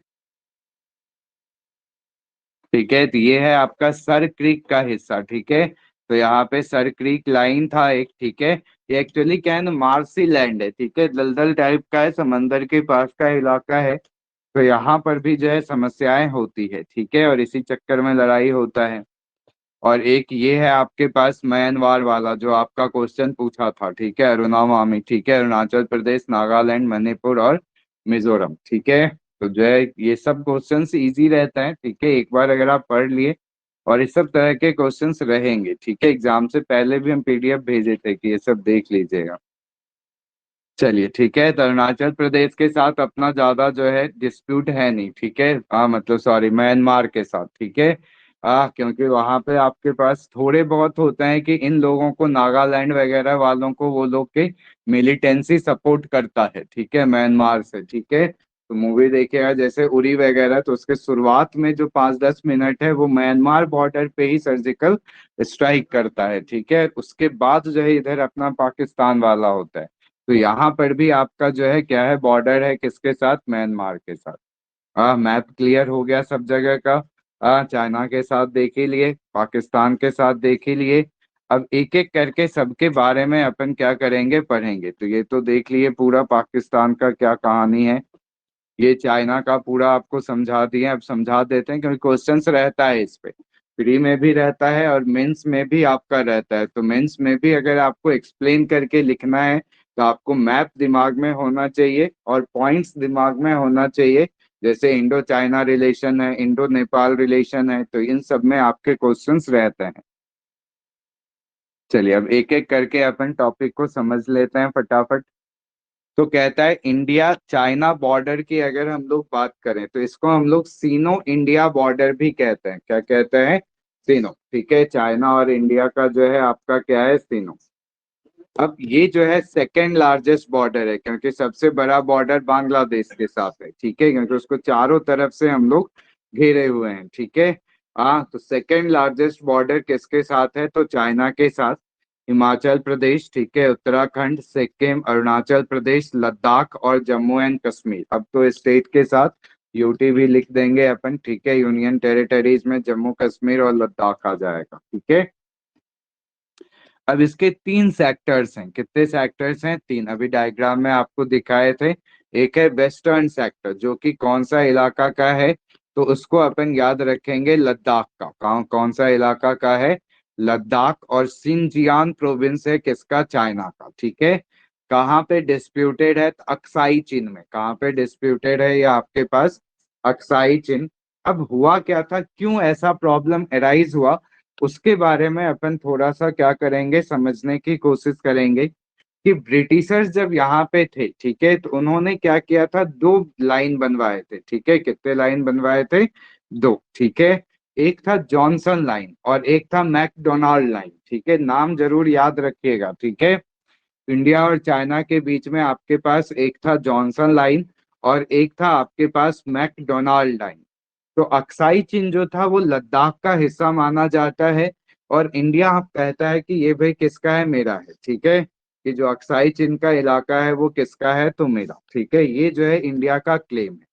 ठीक है, तो ये है आपका सर क्रीक का हिस्सा, ठीक है। तो यहाँ पे सर क्रीक लाइन था एक, ठीक है। ये एक्चुअली क्या है ना, मार्सी लैंड है, ठीक है, दलदल टाइप का है, समंदर के पास का इलाका है। तो यहाँ पर भी जो है समस्याएं होती है, ठीक है, और इसी चक्कर में लड़ाई होता है। और एक ये है आपके पास म्यांमार वाला जो आपका क्वेश्चन पूछा था, ठीक है, अरुणावामी, ठीक है, अरुणाचल प्रदेश, नागालैंड, मणिपुर और मिजोरम, ठीक है। तो जो है ये सब क्वेश्चंस इजी रहता है, ठीक है, एक बार अगर आप पढ़ लिए। और इस सब तरह के क्वेश्चंस रहेंगे, ठीक है, एग्जाम से पहले भी हम पीडीएफ भेजे थे कि ये सब देख लीजिएगा। चलिए, ठीक है, तो अरुणाचल प्रदेश के साथ अपना ज्यादा जो है डिस्प्यूट है नहीं, ठीक है। हाँ, मतलब सॉरी, म्यांमार के साथ, ठीक है। क्योंकि वहां पे आपके पास थोड़े बहुत होते हैं कि इन लोगों को, नागालैंड वगैरह वालों को, वो लोग के मिलिटेंसी सपोर्ट करता है, ठीक है, म्यांमार से, ठीक है। तो मूवी देखिएगा जैसे उरी वगैरह, तो उसके शुरुआत में जो 5-10 मिनट है वो म्यांमार बॉर्डर पे ही सर्जिकल स्ट्राइक करता है, ठीक है। उसके बाद जो है इधर अपना पाकिस्तान वाला होता है। तो यहाँ पर भी आपका जो है क्या है, बॉर्डर है किसके साथ, म्यांमार के साथ। मैप क्लियर हो गया सब जगह का। चाइना के साथ देख ही लिए, पाकिस्तान के साथ देख ही लिए। अब एक एक करके सबके बारे में अपन क्या करेंगे, पढ़ेंगे। तो ये तो देख लिए पूरा पाकिस्तान का क्या कहानी है। ये चाइना का पूरा आपको समझा दिए, अब समझा देते हैं क्योंकि क्वेश्चंस रहता है इस पे। प्री में भी रहता है और मेंस में भी आपका रहता है। तो मेंस में भी अगर आपको एक्सप्लेन करके लिखना है तो आपको मैप दिमाग में होना चाहिए और पॉइंट्स दिमाग में होना चाहिए। जैसे इंडो चाइना रिलेशन है, इंडो नेपाल रिलेशन है, तो इन सब में आपके क्वेश्चंस रहते हैं। चलिए, अब एक एक करके अपन टॉपिक को समझ लेते हैं फटाफट। तो कहता है इंडिया चाइना बॉर्डर की अगर हम लोग बात करें तो इसको हम लोग सीनो इंडिया बॉर्डर भी कहते हैं। क्या कहते हैं, सीनो, ठीक है। चाइना और इंडिया का जो है आपका क्या है, सीनो। अब ये जो है सेकेंड लार्जेस्ट बॉर्डर है, क्योंकि सबसे बड़ा बॉर्डर बांग्लादेश के साथ है, ठीक है, क्योंकि उसको चारों तरफ से हम लोग घेरे हुए हैं, ठीक है। हाँ, तो सेकेंड लार्जेस्ट बॉर्डर किसके साथ है, तो चाइना के साथ। हिमाचल प्रदेश, ठीक है, उत्तराखंड, सिक्किम, अरुणाचल प्रदेश, लद्दाख और जम्मू एंड कश्मीर। अब तो स्टेट के साथ यूटी भी लिख देंगे अपन, ठीक है, यूनियन टेरिटरीज में जम्मू कश्मीर और लद्दाख आ जाएगा, ठीक है। अब इसके तीन सेक्टर्स हैं, कितने सेक्टर्स हैं, तीन, अभी डायग्राम में आपको दिखाए थे। एक है वेस्टर्न सेक्टर, जो कि कौन सा इलाका का है, तो उसको अपन याद रखेंगे लद्दाख का। कौन कौन सा इलाका का है, लद्दाख। और सिंजियान प्रोविंस है किसका, चाइना का, ठीक है। कहाँ पे डिस्प्यूटेड है, तो अक्साई चीन में। कहाँ पे डिस्प्यूटेड है ये आपके पास, अक्साई चीन। अब हुआ क्या था, क्यों ऐसा प्रॉब्लम अराइज हुआ, उसके बारे में अपन थोड़ा सा क्या करेंगे, समझने की कोशिश करेंगे। कि ब्रिटिशर्स जब यहाँ पे थे, ठीक है, तो उन्होंने क्या किया था, दो लाइन बनवाए थे, ठीक है। कितने लाइन बनवाए थे, दो, ठीक है। एक था जॉनसन लाइन और एक था मैकडोनाल्ड लाइन, ठीक है, नाम जरूर याद रखिएगा, ठीक है। इंडिया और चाइना के बीच में आपके पास एक था जॉनसन लाइन और एक था आपके पास मैकडोनाल्ड लाइन। तो अक्साई चीन जो था वो लद्दाख का हिस्सा माना जाता है। और इंडिया आप कहता है कि ये भाई किसका है, मेरा है, ठीक है, कि जो अक्साई चीन का इलाका है वो किसका है, तो मेरा, ठीक है, ये जो है इंडिया का क्लेम है।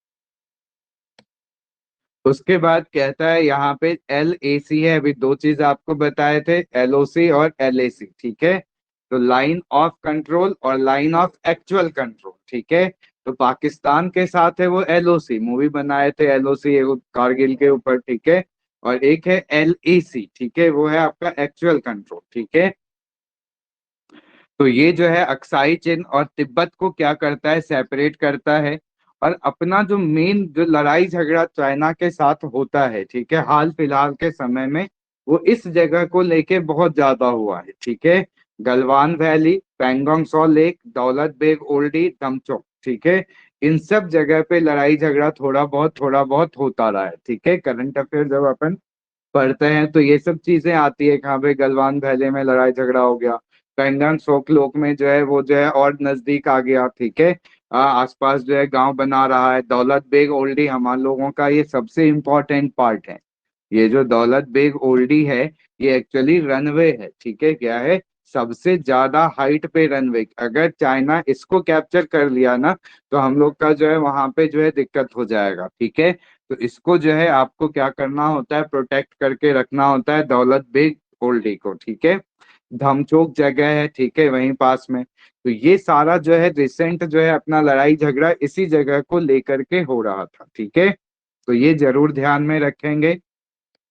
उसके बाद कहता है यहाँ पे LAC है, अभी दो चीज आपको बताए थे, LOC और LAC, ठीक है, तो लाइन ऑफ कंट्रोल और लाइन ऑफ एक्चुअल कंट्रोल, ठीक है, तो पाकिस्तान के साथ है वो LOC, मूवी बनाए थे LOC कारगिल के ऊपर, ठीक है, और एक है LAC, ठीक है, वो है आपका एक्चुअल कंट्रोल, ठीक है। तो ये जो है अक्साई चिन और तिब्बत को क्या करता है, सेपरेट करता है। और अपना जो मेन जो लड़ाई झगड़ा चाइना के साथ होता है, ठीक है, हाल फिलहाल के समय में, वो इस जगह को लेके बहुत ज्यादा हुआ है, ठीक है, Galwan valley, Pangong saw lake, Daulat Beg Oldi, दमचौक, ठीक है, इन सब जगह पे लड़ाई झगड़ा थोड़ा बहुत होता रहा है, ठीक है, करंट अफेयर जब अपन पढ़ते हैं तो ये सब चीजें आती है, कहाँ पे गलवान वैली में लड़ाई झगड़ा हो गया, पेंगोंग सोकलोक में जो है वो जो है और नजदीक आ गया, ठीक है, आसपास जो है गांव बना रहा है, दौलत बेग ओल्डी हम लोगों का ये सबसे इम्पोर्टेंट पार्ट है। ये जो दौलत बेग ओल्डी है, ये एक्चुअली रनवे है, ठीक है, क्या है, सबसे ज्यादा हाइट पे रनवे, अगर चाइना इसको कैप्चर कर लिया ना, तो हम लोग का जो है वहां पे जो है दिक्कत हो जाएगा, ठीक है, तो इसको जो है आपको क्या करना होता है, प्रोटेक्ट करके रखना होता है दौलत बेग ओल्डी को, ठीक है, धमचोक जगह है, ठीक है, वहीं पास में। तो ये सारा जो है रिसेंट जो है अपना लड़ाई झगड़ा इसी जगह को लेकर के हो रहा था, ठीक है, तो ये जरूर ध्यान में रखेंगे।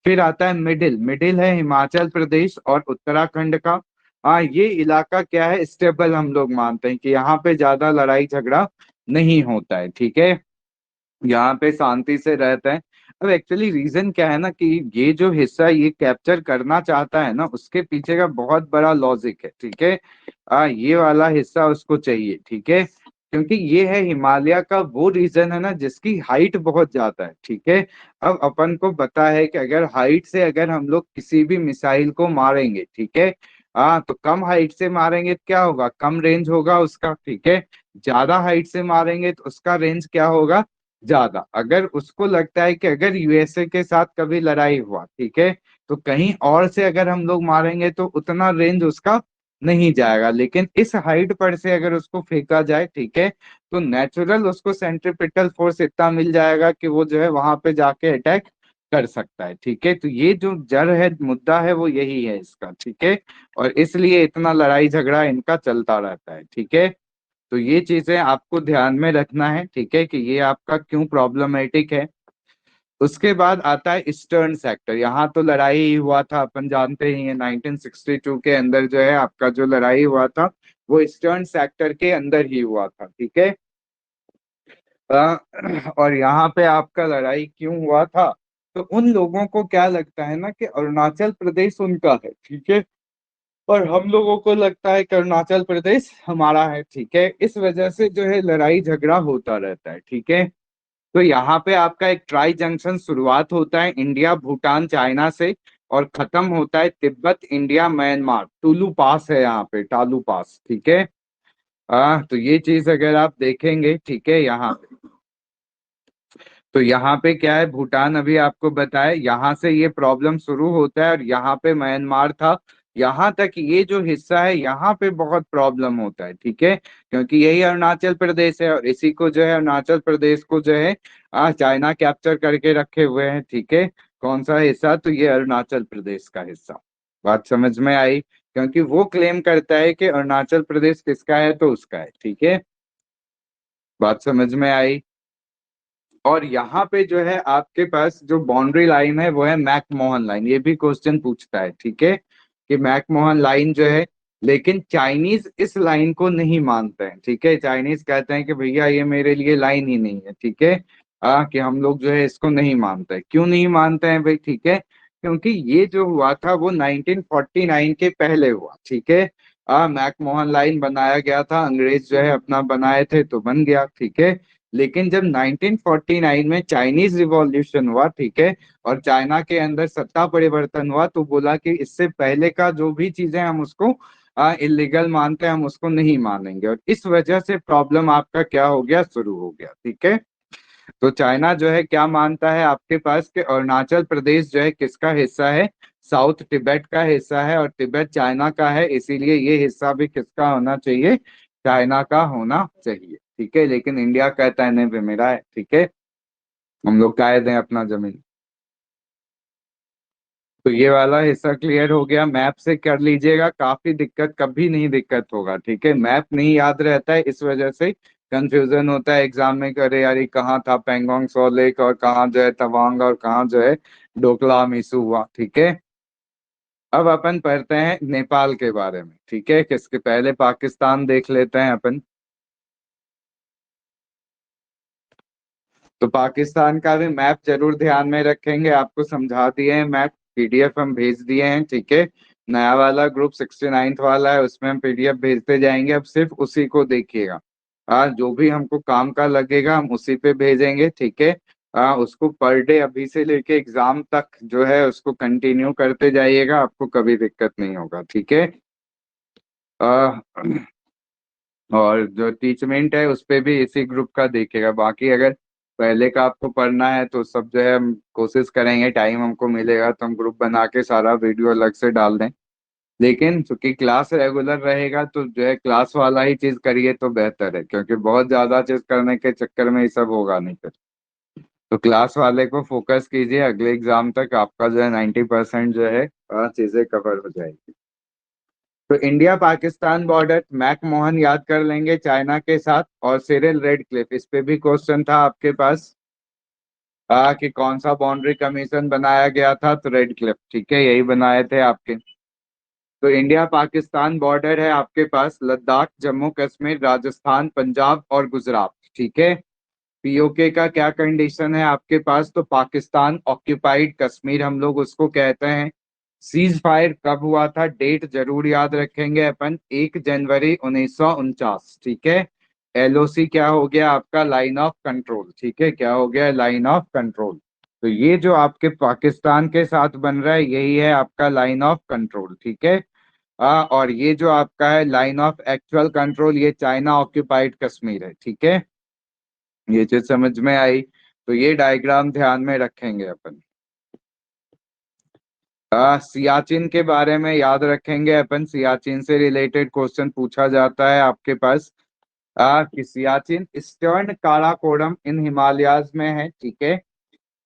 फिर आता है मिडिल, मिडिल है हिमाचल प्रदेश और उत्तराखंड का। हाँ, ये इलाका क्या है, स्टेबल हम लोग मानते हैं कि यहाँ पे ज्यादा लड़ाई झगड़ा नहीं होता है, ठीक है, यहाँ पे शांति से रहते हैं। अब एक्चुअली रीजन क्या है ना, कि ये जो हिस्सा ये कैप्चर करना चाहता है ना, उसके पीछे का बहुत बड़ा लॉजिक है, ठीक है, ये वाला हिस्सा उसको चाहिए, ठीक है, क्योंकि ये है हिमालय का वो रीजन है ना जिसकी हाइट बहुत ज्यादा है, ठीक है। अब अपन को पता है कि अगर हाइट से अगर हम लोग किसी भी मिसाइल को मारेंगे, ठीक है, तो कम हाइट से मारेंगे तो क्या होगा, कम रेंज होगा उसका, ठीक है, ज्यादा हाइट से मारेंगे तो उसका रेंज क्या होगा, ज्यादा। अगर उसको लगता है कि अगर USA के साथ कभी लड़ाई हुआ, ठीक है, तो कहीं और से अगर हम लोग मारेंगे तो उतना रेंज उसका नहीं जाएगा, लेकिन इस हाइट पर से अगर उसको फेंका जाए, ठीक है, तो नेचुरल उसको सेंट्रीपिटल फोर्स इतना मिल जाएगा कि वो जो है वहां पे जाके अटैक कर सकता है, ठीक है, तो ये जो जड़ है, मुद्दा है, वो यही है इसका, ठीक है, और इसलिए इतना लड़ाई झगड़ा इनका चलता रहता है, ठीक है। तो ये चीजें आपको ध्यान में रखना है, ठीक है, कि ये आपका क्यों प्रॉब्लमेटिक है। उसके बाद आता है ईस्टर्न सेक्टर, यहाँ तो लड़ाई ही हुआ था, अपन जानते ही हैं 1962 के अंदर जो है आपका जो लड़ाई हुआ था वो ईस्टर्न सेक्टर के अंदर ही हुआ था, ठीक है। अ, और यहाँ पे आपका लड़ाई क्यों हुआ था, तो उन लोगों को क्या लगता है ना कि अरुणाचल प्रदेश उनका है, ठीक है, और हम लोगों को लगता है कि अरुणाचल प्रदेश हमारा है, ठीक है, इस वजह से जो है लड़ाई झगड़ा होता रहता है, ठीक है। तो यहाँ पे आपका एक ट्राई जंक्शन शुरुआत होता है इंडिया भूटान चाइना से, और खत्म होता है तिब्बत इंडिया म्यांमार, टुलू पास है यहाँ पे, टालू पास, ठीक है। तो ये चीज अगर आप देखेंगे, ठीक है, यहाँ तो यहाँ पे क्या है, भूटान अभी आपको बताया, यहाँ से ये प्रॉब्लम शुरू होता है, और यहाँ पे म्यांमार था, यहाँ तक ये जो हिस्सा है यहाँ पे बहुत प्रॉब्लम होता है, ठीक है, क्योंकि यही अरुणाचल प्रदेश है, और इसी को जो है अरुणाचल प्रदेश को जो है चाइना कैप्चर करके रखे हुए हैं, ठीक है। कौन सा हिस्सा, तो ये अरुणाचल प्रदेश का हिस्सा। बात समझ में आई, क्योंकि वो क्लेम करता है कि अरुणाचल प्रदेश किसका है, तो उसका है, ठीक है। बात समझ में आई। और यहाँ पे जो है आपके पास जो बाउंड्री लाइन है वो है मैकमोहन लाइन, ये भी क्वेश्चन पूछता है, ठीक है, कि मैकमोहन लाइन जो है, लेकिन चाइनीज इस लाइन को नहीं मानते हैं, ठीक है, चाइनीज कहते हैं कि भैया ये मेरे लिए लाइन ही नहीं है, ठीक है, कि हम लोग जो है इसको नहीं मानते, क्यों नहीं मानते हैं भाई, ठीक है, क्योंकि ये जो हुआ था वो 1949 के पहले हुआ, ठीक है। मैकमोहन लाइन बनाया गया था, अंग्रेज जो है अपना बनाए थे तो बन गया, ठीक है, लेकिन जब 1949 में चाइनीज रिवॉल्यूशन हुआ, ठीक है, और चाइना के अंदर सत्ता परिवर्तन हुआ, तो बोला कि इससे पहले का जो भी चीजें हम उसको इलीगल मानते हैं, हम उसको नहीं मानेंगे, और इस वजह से प्रॉब्लम आपका क्या हो गया, शुरू हो गया, ठीक है। तो चाइना जो है क्या मानता है आपके पास कि अरुणाचल प्रदेश जो है किसका हिस्सा है, साउथ तिब्बत का हिस्सा है और तिब्बत चाइना का है, इसीलिए ये हिस्सा भी किसका होना चाहिए, चाइना का होना चाहिए। ठीक है, लेकिन इंडिया कहता है नहीं भी मेरा है। ठीक है, हम लोग कायद हैं अपना जमीन। तो ये वाला हिस्सा क्लियर हो गया, मैप से कर लीजिएगा, काफी दिक्कत कभी नहीं दिक्कत होगा। ठीक है, मैप नहीं याद रहता है, इस वजह से कंफ्यूजन होता है एग्जाम में, करे यार ये कहाँ था पेंगोंग सो लेक, और कहाँ जो है तवांग, और कहाँ जो है डोकला मिसू हुआ। ठीक है, अब अपन पढ़ते हैं नेपाल के बारे में। ठीक है, किसके पहले पाकिस्तान देख लेते हैं अपन। तो पाकिस्तान का भी मैप जरूर ध्यान में रखेंगे, आपको समझा दिए हैं मैप, पीडीएफ हम भेज दिए हैं। ठीक है, नया वाला ग्रुप 69th वाला है, उसमें हम पीडीएफ भेजते जाएंगे, अब सिर्फ उसी को देखिएगा। जो भी हमको काम का लगेगा हम उसी पे भेजेंगे। ठीक है, उसको पर डे अभी से लेके एग्जाम तक जो है उसको कंटिन्यू करते जाइएगा, आपको कभी दिक्कत नहीं होगा। ठीक है, आ, और जो टीचमेंट है उस पे भी इसी ग्रुप का देखिएगा। बाकी अगर पहले का आपको पढ़ना है तो सब जो है हम कोशिश करेंगे, टाइम हमको मिलेगा तो हम ग्रुप बना के सारा वीडियो अलग से डाल दें। लेकिन चूंकि क्लास रेगुलर रहेगा तो जो है क्लास वाला ही चीज करिए तो बेहतर है, क्योंकि बहुत ज्यादा चीज करने के चक्कर में ये सब होगा नहीं फिर। तो क्लास वाले को फोकस कीजिए, अगले एग्जाम तक आपका जो है 90% जो है चीजें कवर हो जाएगी। तो India Pakistan border, McMahon याद कर लेंगे चाइना के साथ, और सिरिल रेड क्लिफ, इस पे भी क्वेश्चन था आपके पास कि कौन सा बाउंड्री कमीशन बनाया गया था, तो रेड क्लिफ। ठीक है, यही बनाए थे आपके। तो इंडिया पाकिस्तान बॉर्डर है आपके पास लद्दाख, जम्मू कश्मीर, राजस्थान, पंजाब और गुजरात। ठीक है, पीओके का क्या कंडीशन है आपके पास, तो पाकिस्तान ऑक्यूपाइड कश्मीर हम लोग उसको कहते हैं। सीज फायर कब हुआ था, डेट जरूर याद रखेंगे अपन, 1 जनवरी 1949। ठीक है, एलओसी क्या हो गया आपका, लाइन ऑफ कंट्रोल। ठीक है, क्या हो गया, लाइन ऑफ कंट्रोल। तो ये जो आपके पाकिस्तान के साथ बन रहा है यही है आपका लाइन ऑफ कंट्रोल। ठीक है, और ये जो आपका है लाइन ऑफ एक्चुअल कंट्रोल, ये चाइना ऑक्यूपाइड कश्मीर है। ठीक है, ये चीज समझ में आई। तो ये डायग्राम ध्यान में रखेंगे अपन। सियाचिन के बारे में याद रखेंगे अपन, सियाचिन से रिलेटेड क्वेश्चन पूछा जाता है आपके पास। कि सियाचिन ईस्टर्न काराकोरम इन हिमालयाज में है। ठीक है,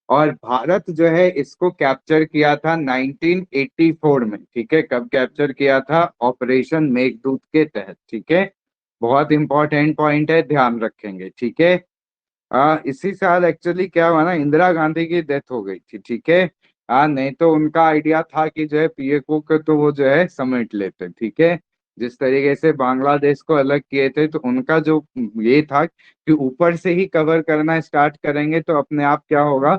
और भारत जो है इसको कैप्चर किया था 1984 में। ठीक है, कब कैप्चर किया था, ऑपरेशन मेघदूत के तहत। ठीक है, बहुत इंपॉर्टेंट पॉइंट है, ध्यान रखेंगे। ठीक है, इसी साल एक्चुअली क्या हुआ ना, इंदिरा गांधी की डेथ हो गई थी। ठीक है, नहीं तो उनका आइडिया था कि जो है पीएको को तो वो जो है समेट लेते। ठीक है, जिस तरीके से बांग्लादेश को अलग किए थे, तो उनका जो ये था कि ऊपर से ही कवर करना स्टार्ट करेंगे तो अपने आप क्या होगा,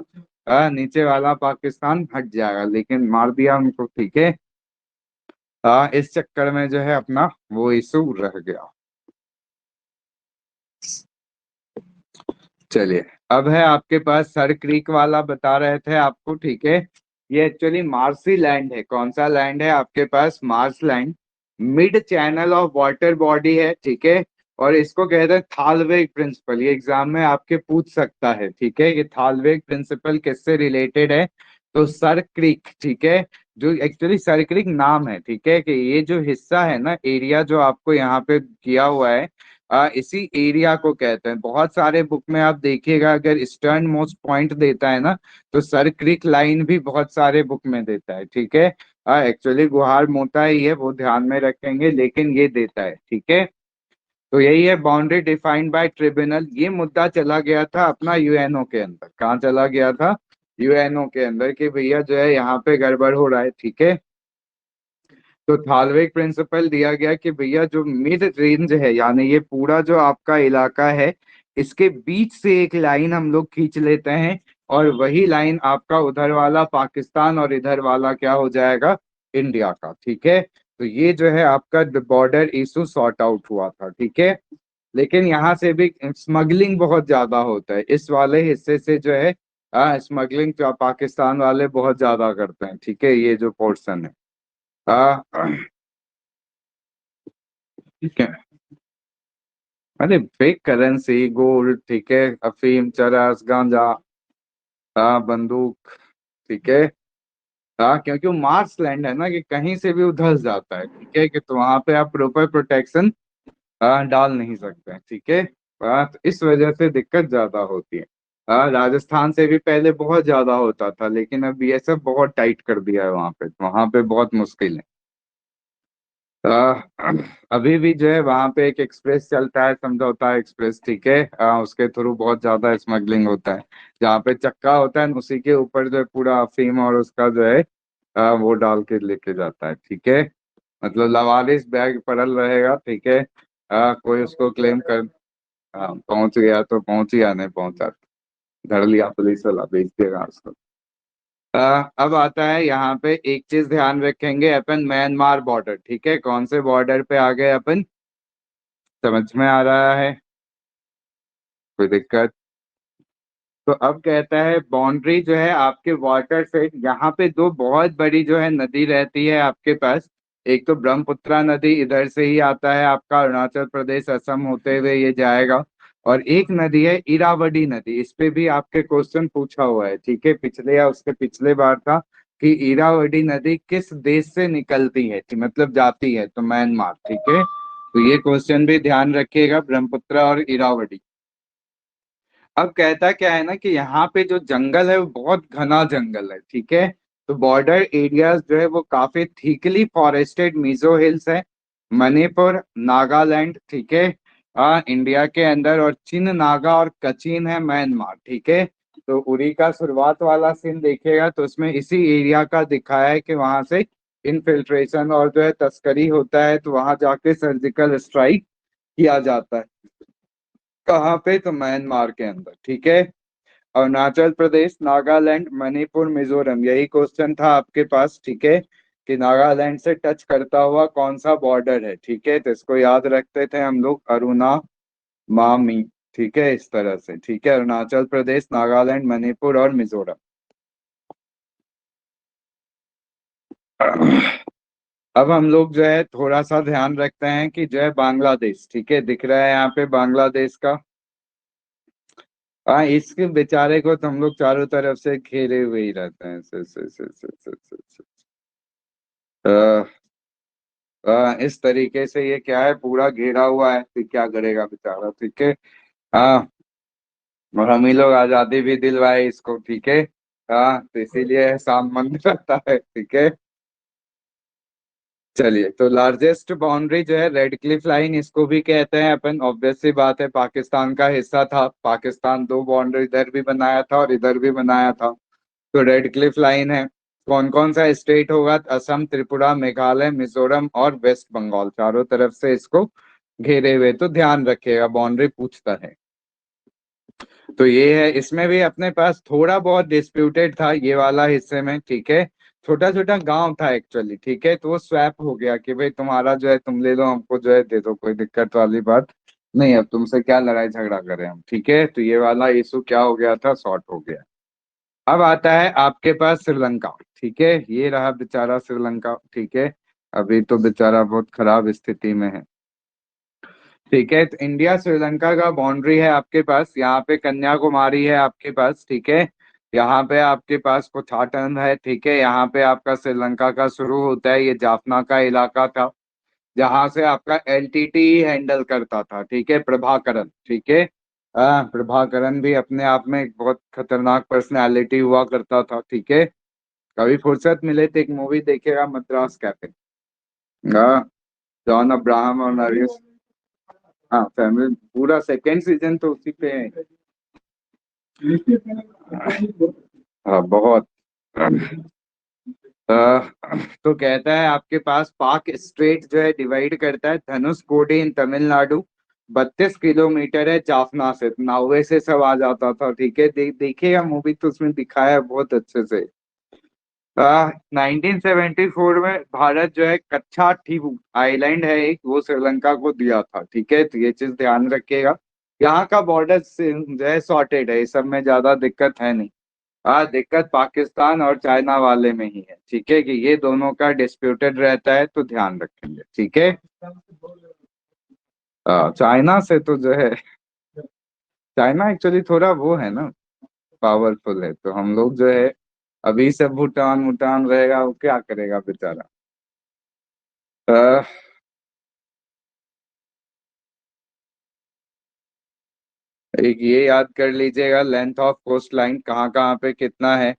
नीचे वाला पाकिस्तान हट जाएगा, लेकिन मार दिया उनको। ठीक है, इस चक्कर में जो है अपना वो इशू रह गया। चलिए, अब है आपके पास सर क्रीक वाला बता रहे थे आपको। ठीक है, ये एक्चुअली मार्सी लैंड है, कौन सा लैंड है आपके पास, marsh land, mid channel of water body है। ठीक है, और इसको कहते हैं थालवेग प्रिंसिपल, ये एग्जाम में आपके पूछ सकता है। ठीक है, ये थालवेग प्रिंसिपल किससे रिलेटेड है, तो सर क्रीक। ठीक है, जो एक्चुअली सर क्रीक नाम है। ठीक है, कि ये जो हिस्सा है ना, एरिया जो आपको यहाँ पे किया हुआ है, इसी एरिया को कहते हैं। बहुत सारे बुक में आप देखिएगा, अगर ईस्टर्न मोस्ट पॉइंट देता है ना, तो सर क्रिक लाइन भी बहुत सारे बुक में देता है। ठीक है, एक्चुअली गुहार मोटा ही है, वो ध्यान में रखेंगे, लेकिन ये देता है। ठीक है, तो यही है बाउंड्री डिफाइंड बाय ट्रिब्यूनल। ये मुद्दा चला गया था अपना यूएनओ के अंदर, कहाँ चला गया था, यूएनओ के अंदर, कि भैया जो है यहाँ पे गड़बड़ हो रहा है। ठीक है, तो थालवेग प्रिंसिपल दिया गया कि भैया जो मिड रेंज है, यानी ये पूरा जो आपका इलाका है, इसके बीच से एक लाइन हम लोग खींच लेते हैं, और वही लाइन आपका उधर वाला पाकिस्तान और इधर वाला क्या हो जाएगा, इंडिया का। ठीक है, तो ये जो है आपका बॉर्डर इशू सॉर्ट आउट हुआ था। ठीक है, लेकिन यहाँ से भी स्मगलिंग बहुत ज्यादा होता है, इस वाले हिस्से से जो है स्मगलिंग पाकिस्तान वाले बहुत ज्यादा करते हैं। ठीक है, ये जो पोर्शन है, हाँ। ठीक है, अरे फेक करेंसी, गोल्ड, ठीक है, अफीम, चरस, गांजा, हाँ, बंदूक। ठीक है, हाँ, क्योंकि वो मार्स लैंड है ना, कि कहीं से भी उधस जाता है, ठीक है, कि तो वहां पे आप प्रॉपर प्रोटेक्शन डाल नहीं सकते हैं, ठीक है। तो इस वजह से दिक्कत ज्यादा होती है। राजस्थान से भी पहले बहुत ज्यादा होता था, लेकिन अब ये सब बहुत टाइट कर दिया है वहां पे बहुत मुश्किल है। अभी भी जो है वहां पे एक एक्सप्रेस चलता है, समझौता एक्सप्रेस, ठीक है। उसके थ्रू बहुत ज्यादा स्मगलिंग होता है। जहाँ पे चक्का होता है उसी के ऊपर जो है पूरा अफीम और उसका जो है वो डाल के लेके जाता है, ठीक है। मतलब लवारिस बैग पड़ल रहेगा, ठीक है। कोई उसको क्लेम कर पहुंच गया तो पहुंच गया, नहीं पहुंचा तो धर लिया पुलिस वाला, बेच देगा उसको। अब आता है यहाँ पे एक चीज ध्यान रखेंगे अपन, म्यांमार बॉर्डर, ठीक है। कौन से बॉर्डर पे आ गए अपन, समझ में आ रहा है? कोई दिक्कत? तो अब कहता है बाउंड्री जो है आपके वाटर से, यहाँ पे दो बहुत बड़ी जो है नदी रहती है आपके पास। एक तो ब्रह्मपुत्रा नदी इधर से ही आता है आपका अरुणाचल प्रदेश असम होते हुए ये जाएगा। और एक नदी है इरावदी नदी, इस पे भी आपके क्वेश्चन पूछा हुआ है, ठीक है, पिछले या उसके पिछले बार था कि इरावदी नदी किस देश से निकलती है, कि मतलब जाती है, तो म्यांमार, ठीक है। तो ये क्वेश्चन भी ध्यान रखिएगा, ब्रह्मपुत्रा और इरावदी। अब कहता क्या है ना कि यहाँ पे जो जंगल है वो बहुत घना जंगल है, ठीक है। तो बॉर्डर एरियाज जो है वो काफी थिकली फॉरेस्टेड मिजो हिल्स है। मणिपुर, नागालैंड, ठीक है, इंडिया के अंदर, और चिन नागा और कचिन है म्यांमार, ठीक है। तो उरी का शुरुआत वाला सीन देखेगा तो उसमें इसी एरिया का दिखाया है कि वहां से इनफिल्ट्रेशन और जो है तस्करी होता है, तो वहां जाके सर्जिकल स्ट्राइक किया जाता है। कहाँ पे, तो म्यांमार के अंदर, ठीक है। अरुणाचल प्रदेश, नागालैंड, मणिपुर, मिजोरम, यही क्वेश्चन था आपके पास, ठीक है, कि नागालैंड से टच करता हुआ कौन सा बॉर्डर है, ठीक है। तो इसको याद रखते थे हम लोग, अरुणा मामी, ठीक है, इस तरह से, ठीक है, अरुणाचल प्रदेश, नागालैंड, मणिपुर और मिजोरम। अब हम लोग जो है थोड़ा सा ध्यान रखते हैं कि जो है बांग्लादेश, ठीक है, दिख रहा है यहाँ पे बांग्लादेश का। हाँ, इसके बेचारे को तो हम लोग चारों तरफ से घेरे हुए ही रहते हैं, इस तरीके से ये क्या है, पूरा घेरा हुआ है, फिर क्या करेगा बेचारा, ठीक है। हाँ, और हम ही लोग आजादी भी दिलवाए इसको, ठीक है। हाँ, तो इसीलिए एहसान मंद रहता है, ठीक है। चलिए, तो लार्जेस्ट बाउंड्री जो है रेड क्लिफ लाइन, इसको भी कहते हैं अपन, ऑब्वियस सी बात है, पाकिस्तान का हिस्सा था। पाकिस्तान दो बाउंड्री इधर भी बनाया था और इधर भी बनाया था, तो रेड क्लिफ लाइन है। कौन कौन सा स्टेट होगा, असम, त्रिपुरा, मेघालय, मिजोरम और वेस्ट बंगाल, चारों तरफ से इसको घेरे हुए, तो ध्यान रखिएगा, बाउंड्री पूछता है। तो ये है, इसमें भी अपने पास थोड़ा बहुत डिस्प्यूटेड था ये वाला हिस्से में, ठीक है। छोटा छोटा गांव था एक्चुअली, ठीक है, तो वो स्वैप हो गया कि भाई तुम्हारा जो है तुम ले लो, हमको जो है दे दो, कोई दिक्कत वाली बात नहीं, अब तुमसे क्या लड़ाई झगड़ा करें हम, ठीक है। तो ये वाला इशू क्या हो गया था, सॉर्ट हो गया। अब आता है आपके पास श्रीलंका, ठीक है, ये रहा बेचारा श्रीलंका, ठीक है। अभी तो बेचारा बहुत खराब स्थिति में है, ठीक है। तो इंडिया श्रीलंका का बाउंड्री है आपके पास, यहाँ पे कन्याकुमारी है आपके पास, ठीक है। यहाँ पे आपके पास कुथाटन है, ठीक है। यहाँ पे आपका श्रीलंका का शुरू होता है, ये जाफना का इलाका था, जहाँ से आपका एलटीटी हैंडल करता था, ठीक है, प्रभाकरन, ठीक है। प्रभाकरन भी अपने आप में एक बहुत खतरनाक पर्सनैलिटी हुआ करता था, ठीक है। कभी फुर्सत मिले तो एक मूवी देखेगा, मद्रास कैफे। हाँ, जॉन अब्राहम और नरियस। हाँ, फैमिली पूरा सेकेंड सीजन तो उसी पे है। हाँ, बहुत। तो कहता है आपके पास पाक स्ट्रेट जो है डिवाइड करता है धनुषकोडी इन तमिलनाडु, 32 किलोमीटर है जाफना से, नावे से सब आ जाता था, ठीक है। देखिएगा मूवी तो उसमें दिखाया है बहुत अच्छे से। 1974 में भारत जो है कच्छा ठीबू आइलैंड है एक, वो श्रीलंका को दिया था, ठीक है। तो ये चीज ध्यान रखिएगा, यहाँ का बॉर्डर जो है सॉर्टेड है, इस सब में ज्यादा दिक्कत है नहीं। हाँ, दिक्कत पाकिस्तान और चाइना वाले में ही है, ठीक है, कि ये दोनों का डिस्प्यूटेड रहता है, तो ध्यान रखेंगे, ठीक है। चाइना से तो जो है, चाइना एक्चुअली थोड़ा वो है ना, पावरफुल है, तो हम लोग जो है अभी सब भूटान भूटान रहेगा, वो क्या करेगा बेचारा। अह, एक ये याद कर लीजिएगा, लेंथ ऑफ कोस्ट लाइन कहाँ कहाँ पे कितना है।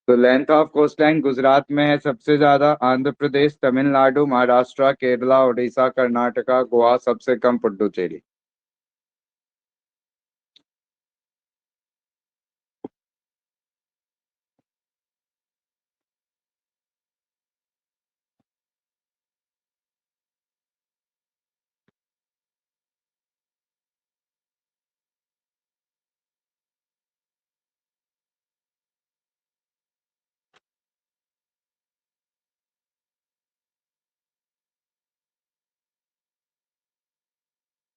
तो length of coast line Gujarat में है सबसे ज्यादा, आंध्र प्रदेश, तमिलनाडु, महाराष्ट्र, केरला, उड़ीसा, कर्नाटका, गोवा, सबसे कम पुडुचेरी।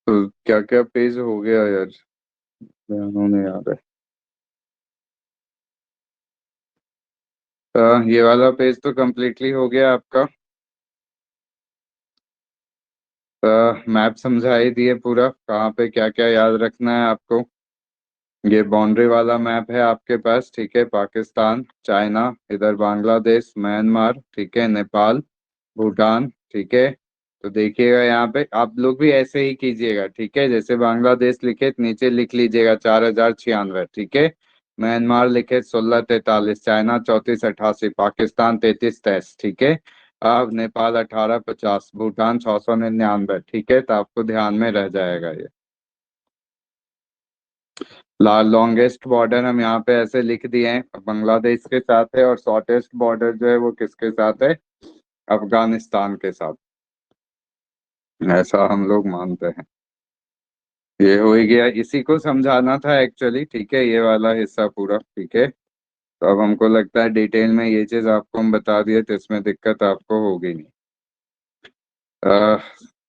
तो क्या क्या पेज हो गया यार, उन्होंने याद है। ये वाला पेज तो कम्प्लीटली हो गया आपका। मैप समझा ही दिए पूरा, कहाँ पे क्या क्या याद रखना है आपको। ये बाउंड्री वाला मैप है आपके पास, ठीक है, पाकिस्तान, चाइना, इधर बांग्लादेश, म्यांमार, ठीक है, नेपाल, भूटान, ठीक है। तो देखिएगा यहाँ पे आप लोग भी ऐसे ही कीजिएगा, ठीक है, जैसे बांग्लादेश लिखे तो नीचे लिख लीजिएगा 4096, ठीक है। म्यांमार लिखे 1643, चाइना 3488, पाकिस्तान 3323, ठीक है। अब नेपाल 1850, भूटान 699, ठीक है, तो आपको ध्यान में रह जाएगा ये। लॉन्गेस्ट बॉर्डर हम यहाँ पे ऐसे लिख दिए हैं, बांग्लादेश के साथ है, और शॉर्टेस्ट बॉर्डर जो है वो किसके साथ है, अफगानिस्तान के साथ। ऐसा हम लोग मानते हैं। ये हो ही गया, इसी को समझाना था एक्चुअली, ठीक है, ये वाला हिस्सा पूरा, ठीक है। तो अब हमको लगता है डिटेल में ये चीज आपको हम बता दिए, तो इसमें दिक्कत आपको होगी नहीं।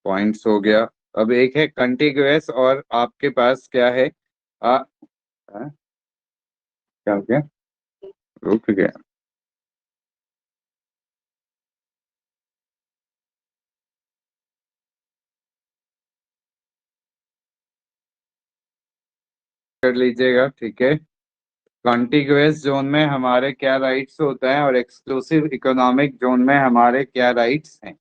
पॉइंट्स हो गया। अब एक है कंटिग्यूअस, और आपके पास क्या है, आ, आ, क्या हो गया, रुक गया। कर लीजिएगा, ठीक है। कॉन्टिग्युअस जोन में हमारे क्या राइट्स होता है, और एक्सक्लूसिव इकोनॉमिक जोन में हमारे क्या राइट्स हैं।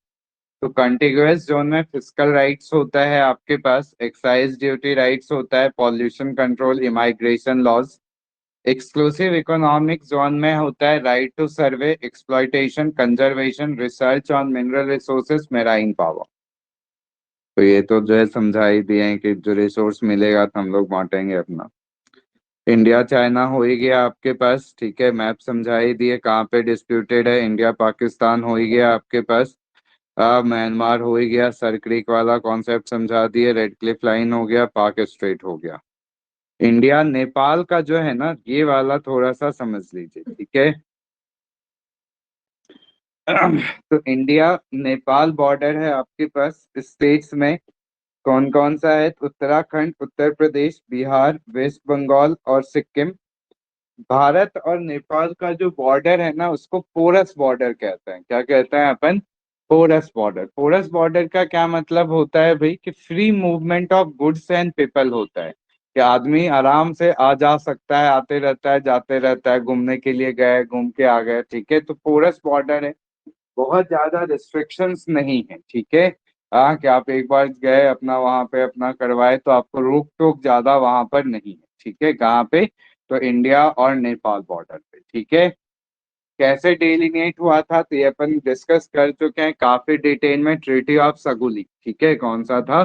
तो कॉन्टिग्युअस जोन में फिस्कल राइट्स होता है आपके पास, एक्साइज ड्यूटी राइट्स होता है, pollution control, immigration laws. Exclusive economic zone में होता है right to survey, exploitation, conservation, research on mineral resources, marine power. तो ये तो जो है समझा ही दिए हैं कि जो रिसोर्स मिलेगा तो हम लोग बांटेंगे अपना। इंडिया चाइना हो ही गया आपके पास, ठीक है, मैप समझा ही दिए कहाँ पे डिस्प्यूटेड है, इंडिया पाकिस्तान हो ही गया आपके पास। म्यांमार हो ही गया, सर क्रीक वाला कॉन्सेप्ट समझा दिए, रेड क्लिफ लाइन हो गया, पाक स्ट्रेट हो गया। इंडिया नेपाल का जो है ना, ये वाला थोड़ा सा समझ लीजिए, ठीक है। तो इंडिया नेपाल बॉर्डर है आपके पास स्टेट्स में, कौन कौन सा है, उत्तराखंड, उत्तर प्रदेश, बिहार, वेस्ट बंगाल और सिक्किम। भारत और नेपाल का जो बॉर्डर है ना, उसको पोरस बॉर्डर कहते हैं। क्या कहते हैं अपन, पोरस बॉर्डर। पोरस बॉर्डर का क्या मतलब होता है भाई, कि free movement of goods and people होता है, कि आदमी आराम से आ जा सकता है, आते रहता है, जाते रहता है, घूमने के लिए गए घूम के आ गए, ठीक है। तो पोरस बॉर्डर है, बहुत ज्यादा रिस्ट्रिक्शंस नहीं है, ठीक है। हाँ, कि आप एक बार गए अपना वहां पे अपना करवाए, तो आपको रोक टोक ज्यादा वहां पर नहीं है, ठीक है। कहाँ पे, तो इंडिया और नेपाल बॉर्डर पे, ठीक है। कैसे डेलिनेट हुआ था, तो ये अपन डिस्कस कर चुके हैं काफी डिटेल में, ट्रीटी ऑफ सगुली, ठीक है। कौन सा था,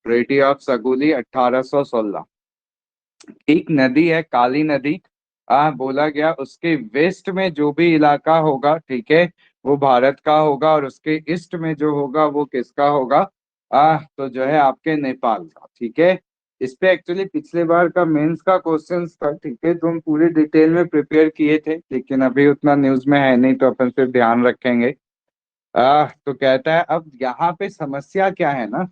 ट्रीटी ऑफ सगुली 1816। एक नदी है काली नदी, बोला गया उसके वेस्ट में जो भी इलाका होगा, ठीक है, वो भारत का होगा, और उसके ईस्ट में जो होगा वो किसका होगा, तो जो है आपके नेपाल का, ठीक है। इस पे एक्चुअली पिछले बार का मेंस का क्वेश्चन था, ठीक है, तो हम पूरे डिटेल में प्रिपेयर किए थे, लेकिन अभी उतना न्यूज में है नहीं, तो अपन सिर्फ ध्यान रखेंगे। तो कहता है अब यहाँ पे समस्या क्या है ना,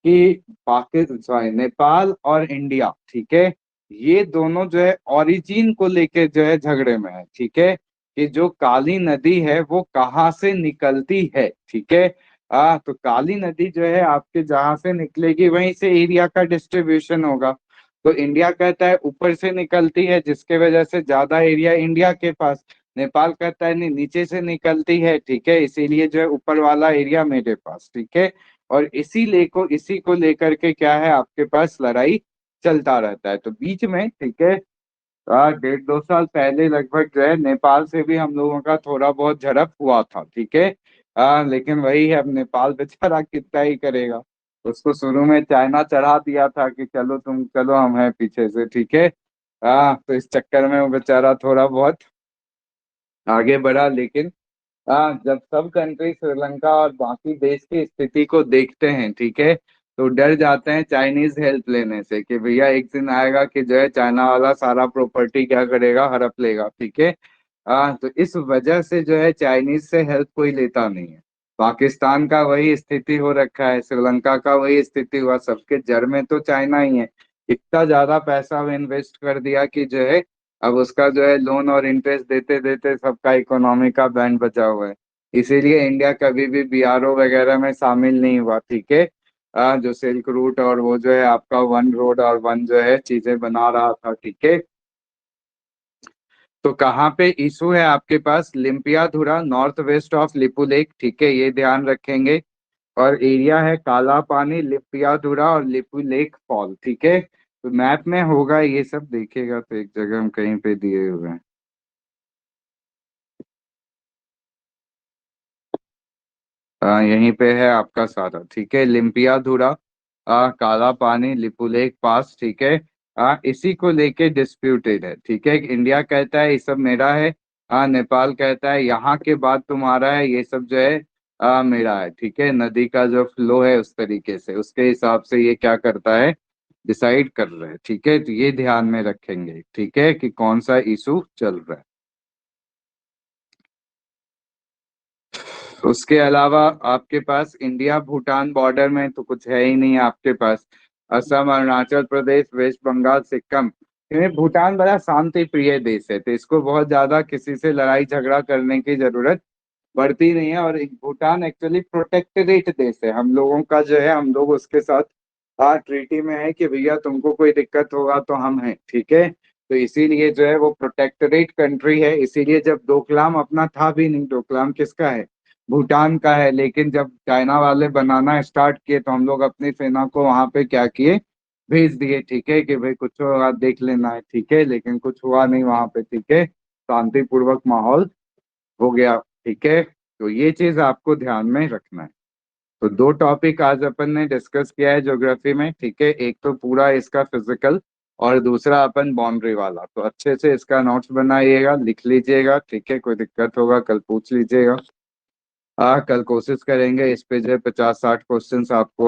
कि पाकिस्तान, सॉरी, नेपाल और इंडिया, ठीक है, ये दोनों जो है ओरिजिन को लेके जो है झगड़े में है, ठीक है। कि जो काली नदी है वो कहाँ से निकलती है, ठीक है। तो काली नदी जो है आपके जहां से निकलेगी वहीं से एरिया का डिस्ट्रीब्यूशन होगा। तो इंडिया कहता है ऊपर से निकलती है, जिसके वजह से ज्यादा एरिया इंडिया के पास। नेपाल कहता है नहीं, नीचे से निकलती है, ठीक है, इसीलिए जो है ऊपर वाला एरिया मेरे पास, ठीक है। और इसी को लेकर के क्या है, आपके पास लड़ाई चलता रहता है। तो बीच में, ठीक है, 1.5-2 साल पहले लगभग जो है नेपाल से भी हम लोगों का थोड़ा बहुत झड़प हुआ था, ठीक है। लेकिन वही है, अब नेपाल बेचारा कितना ही करेगा। उसको शुरू में चाइना चढ़ा दिया था कि चलो तुम चलो, हम हैं पीछे से, ठीक है। तो इस चक्कर में वो बेचारा थोड़ा बहुत आगे बढ़ा। लेकिन जब सब कंट्री श्रीलंका और बाकी देश की स्थिति को देखते हैं, ठीक है, तो डर जाते हैं चाइनीज हेल्प लेने से कि भैया एक दिन आएगा कि जो है चाइना वाला सारा प्रॉपर्टी क्या करेगा, हड़प लेगा, ठीक है। तो इस वजह से जो है चाइनीज से हेल्प कोई लेता नहीं है। पाकिस्तान का वही स्थिति हो रखा है, श्रीलंका का वही स्थिति हुआ, सबके जड़ में तो चाइना ही है। इतना ज्यादा पैसा वो इन्वेस्ट कर दिया कि जो है अब उसका जो है लोन और इंटरेस्ट देते देते सबका इकोनॉमी का बैंड बचा हुआ है। इसीलिए इंडिया कभी भी बीआरओ वगैरह में शामिल नहीं हुआ, ठीक है। जो सिल्क रूट और वो जो है आपका वन रोड और वन जो है चीजें बना रहा था, ठीक है। तो कहाँ पे इशू है आपके पास, Limpiyadhura north west of Lipulekh, ठीक है, ये ध्यान रखेंगे। और एरिया है काला पानी, लिपियाधुरा और लिपू लेक फॉल, ठीक है। तो मैप में होगा ये सब, देखिएगा तो एक जगह हम कहीं पे दिए हुए हैं। यहीं पे है आपका सारा, ठीक है, लिम्पियाधुरा, काला पानी, लिपुलेख पास, ठीक है। इसी को लेके डिस्प्यूटेड है, ठीक है। इंडिया कहता है ये सब मेरा है, नेपाल कहता है यहाँ के बाद तुम्हारा है, ये सब जो है मेरा है, ठीक है। नदी का जो फ्लो है उस तरीके से, उसके हिसाब से ये क्या करता है, डिसाइड कर रहे हैं, ठीक है। तो ये ध्यान में रखेंगे, ठीक है, कि कौन सा इशू चल रहा है। उसके अलावा आपके पास इंडिया भूटान बॉर्डर में तो कुछ है ही नहीं आपके पास। असम, अरुणाचल प्रदेश, वेस्ट बंगाल, सिक्किम, ये भूटान बड़ा शांति प्रिय देश है, तो इसको बहुत ज्यादा किसी से लड़ाई झगड़ा करने की जरूरत पड़ती नहीं है। और भूटान एक्चुअली प्रोटेक्टरेट देश है, हम लोगों का जो है, हम लोग उसके साथ ट्रीटी में है कि भैया तुमको कोई दिक्कत होगा तो हम हैं, ठीक है। तो इसीलिए जो है वो प्रोटेक्टरेट कंट्री है। इसीलिए जब डोकलाम अपना था भी नहीं, डोकलाम किसका है, भूटान का है। लेकिन जब चाइना वाले बनाना स्टार्ट किए तो हम लोग अपनी सेना को वहां पे क्या किए, भेज दिए, ठीक है, कि भाई कुछ होगा देख लेना है, ठीक है। लेकिन कुछ हुआ नहीं वहां पे, ठीक है, शांतिपूर्वक माहौल हो गया, ठीक है। तो ये चीज आपको ध्यान में रखना है। तो दो टॉपिक आज अपन ने डिस्कस किया है ज्योग्राफी में, ठीक है। एक तो पूरा इसका फिजिकल, और दूसरा अपन बाउंड्री वाला। तो अच्छे से इसका नोट्स बनाइएगा, लिख लीजिएगा, ठीक है। कोई दिक्कत होगा कल पूछ लीजिएगा। कल कोशिश करेंगे इस पे जो है 50-60 क्वेश्चंस आपको